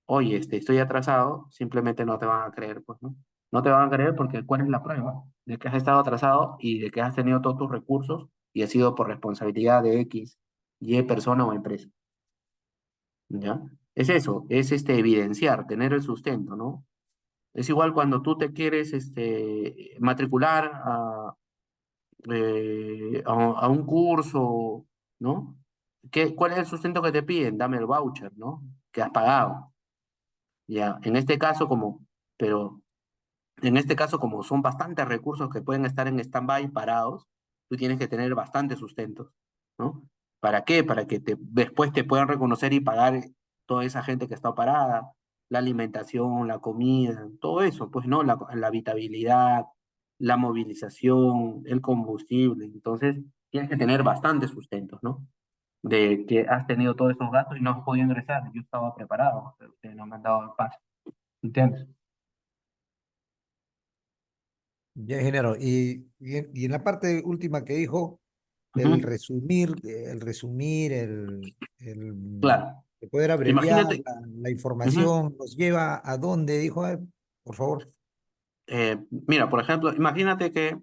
oye, estoy atrasado, simplemente no te van a creer, pues, ¿no? No te van a creer porque ¿cuál es la prueba? De que has estado atrasado y de que has tenido todos tus recursos y ha sido por responsabilidad de X, Y persona o empresa, ¿ya? Es eso, es evidenciar, tener el sustento, ¿no? Es igual cuando tú te quieres matricular a un curso, ¿no? ¿Cuál es el sustento que te piden? Dame el voucher, ¿no? Que has pagado. Ya, en este caso, pero en este caso, como son bastantes recursos que pueden estar en stand-by parados, tú tienes que tener bastantes sustentos, ¿no? ¿Para qué? Para que después te puedan reconocer y pagar toda esa gente que está parada, la alimentación, la comida, todo eso, pues, ¿no? La habitabilidad, la movilización, el combustible. Entonces, tienes que tener bastantes sustentos, ¿no? De que has tenido todos esos gastos y no has podido ingresar. Yo estaba preparado, pero ustedes no me han dado el paso. ¿Entiendes? Ya, ingeniero. Y en la parte última que dijo, Ujú. Claro. el poder abreviar Imagínate. la Ujú. información, nos lleva a dónde, dijo, por favor. Mira, por ejemplo, imagínate que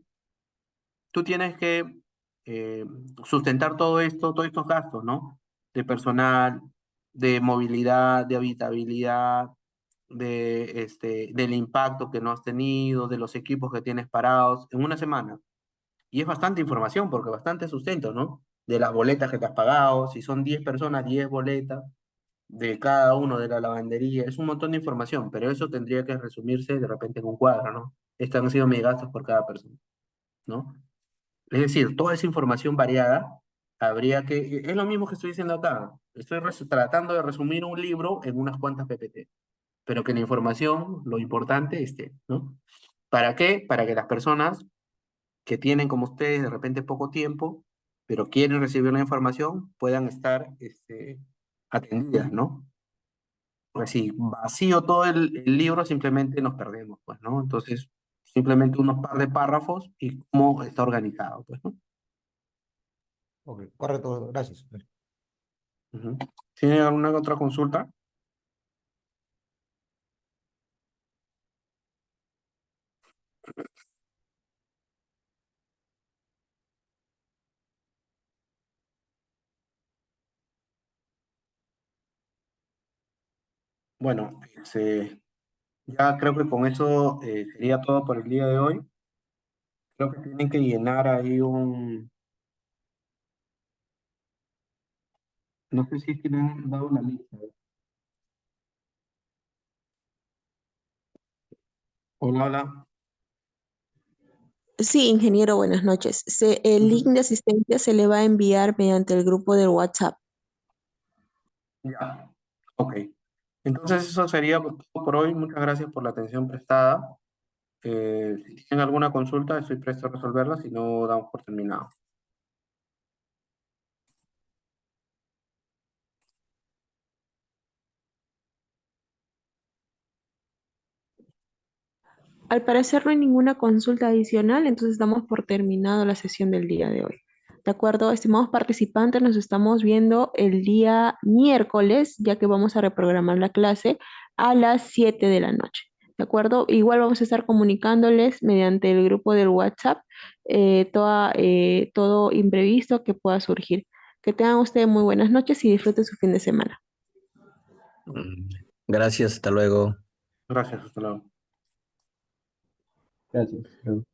tú tienes que eh, sustentar todo esto, todos estos gastos, ¿no? De personal, de movilidad, de habitabilidad, del impacto que no has tenido, de los equipos que tienes parados en una semana. Y es bastante información, porque bastante sustento, ¿no? De las boletas que te has pagado, si son 10 personas, 10 boletas de cada uno de la lavandería. Es un montón de información, pero eso tendría que resumirse de repente en un cuadro, ¿no? Estos han sido mis gastos por cada persona, ¿no? Es decir, toda esa información variada habría que... Es lo mismo que estoy diciendo acá. Estoy tratando de resumir un libro en unas cuantas PPT, pero que la información, lo importante, esté, ¿no? ¿Para qué? Para que las personas que tienen, como ustedes, de repente poco tiempo, pero quieren recibir la información, puedan estar atendidas, ¿no? Pues si vacío todo el libro, simplemente nos perdemos, pues, ¿no? Entonces, simplemente unos par de párrafos y cómo está organizado, pues, ¿no? Ok, correcto, gracias. Ujú. ¿Tiene alguna otra consulta? Bueno, ya creo que con eso sería todo por el día de hoy. Creo que tienen que llenar ahí no sé si tienen dado una lista. Hola, hola. Sí, ingeniero, buenas noches. El link Ujú. de asistencia se le va a enviar mediante el grupo de WhatsApp. Ya, ok. Entonces eso sería todo por hoy. Muchas gracias por la atención prestada. Si tienen alguna consulta, estoy presto a resolverla, si no, damos por terminado. Al parecer no hay ninguna consulta adicional, entonces damos por terminado la sesión del día de hoy. De acuerdo, estimados participantes, nos estamos viendo el día miércoles, ya que vamos a reprogramar la clase a las 7 de la noche. ¿De acuerdo? Igual vamos a estar comunicándoles mediante el grupo del WhatsApp todo imprevisto que pueda surgir. Que tengan ustedes muy buenas noches y disfruten su fin de semana. Gracias, hasta luego. Gracias, hasta luego. Gracias.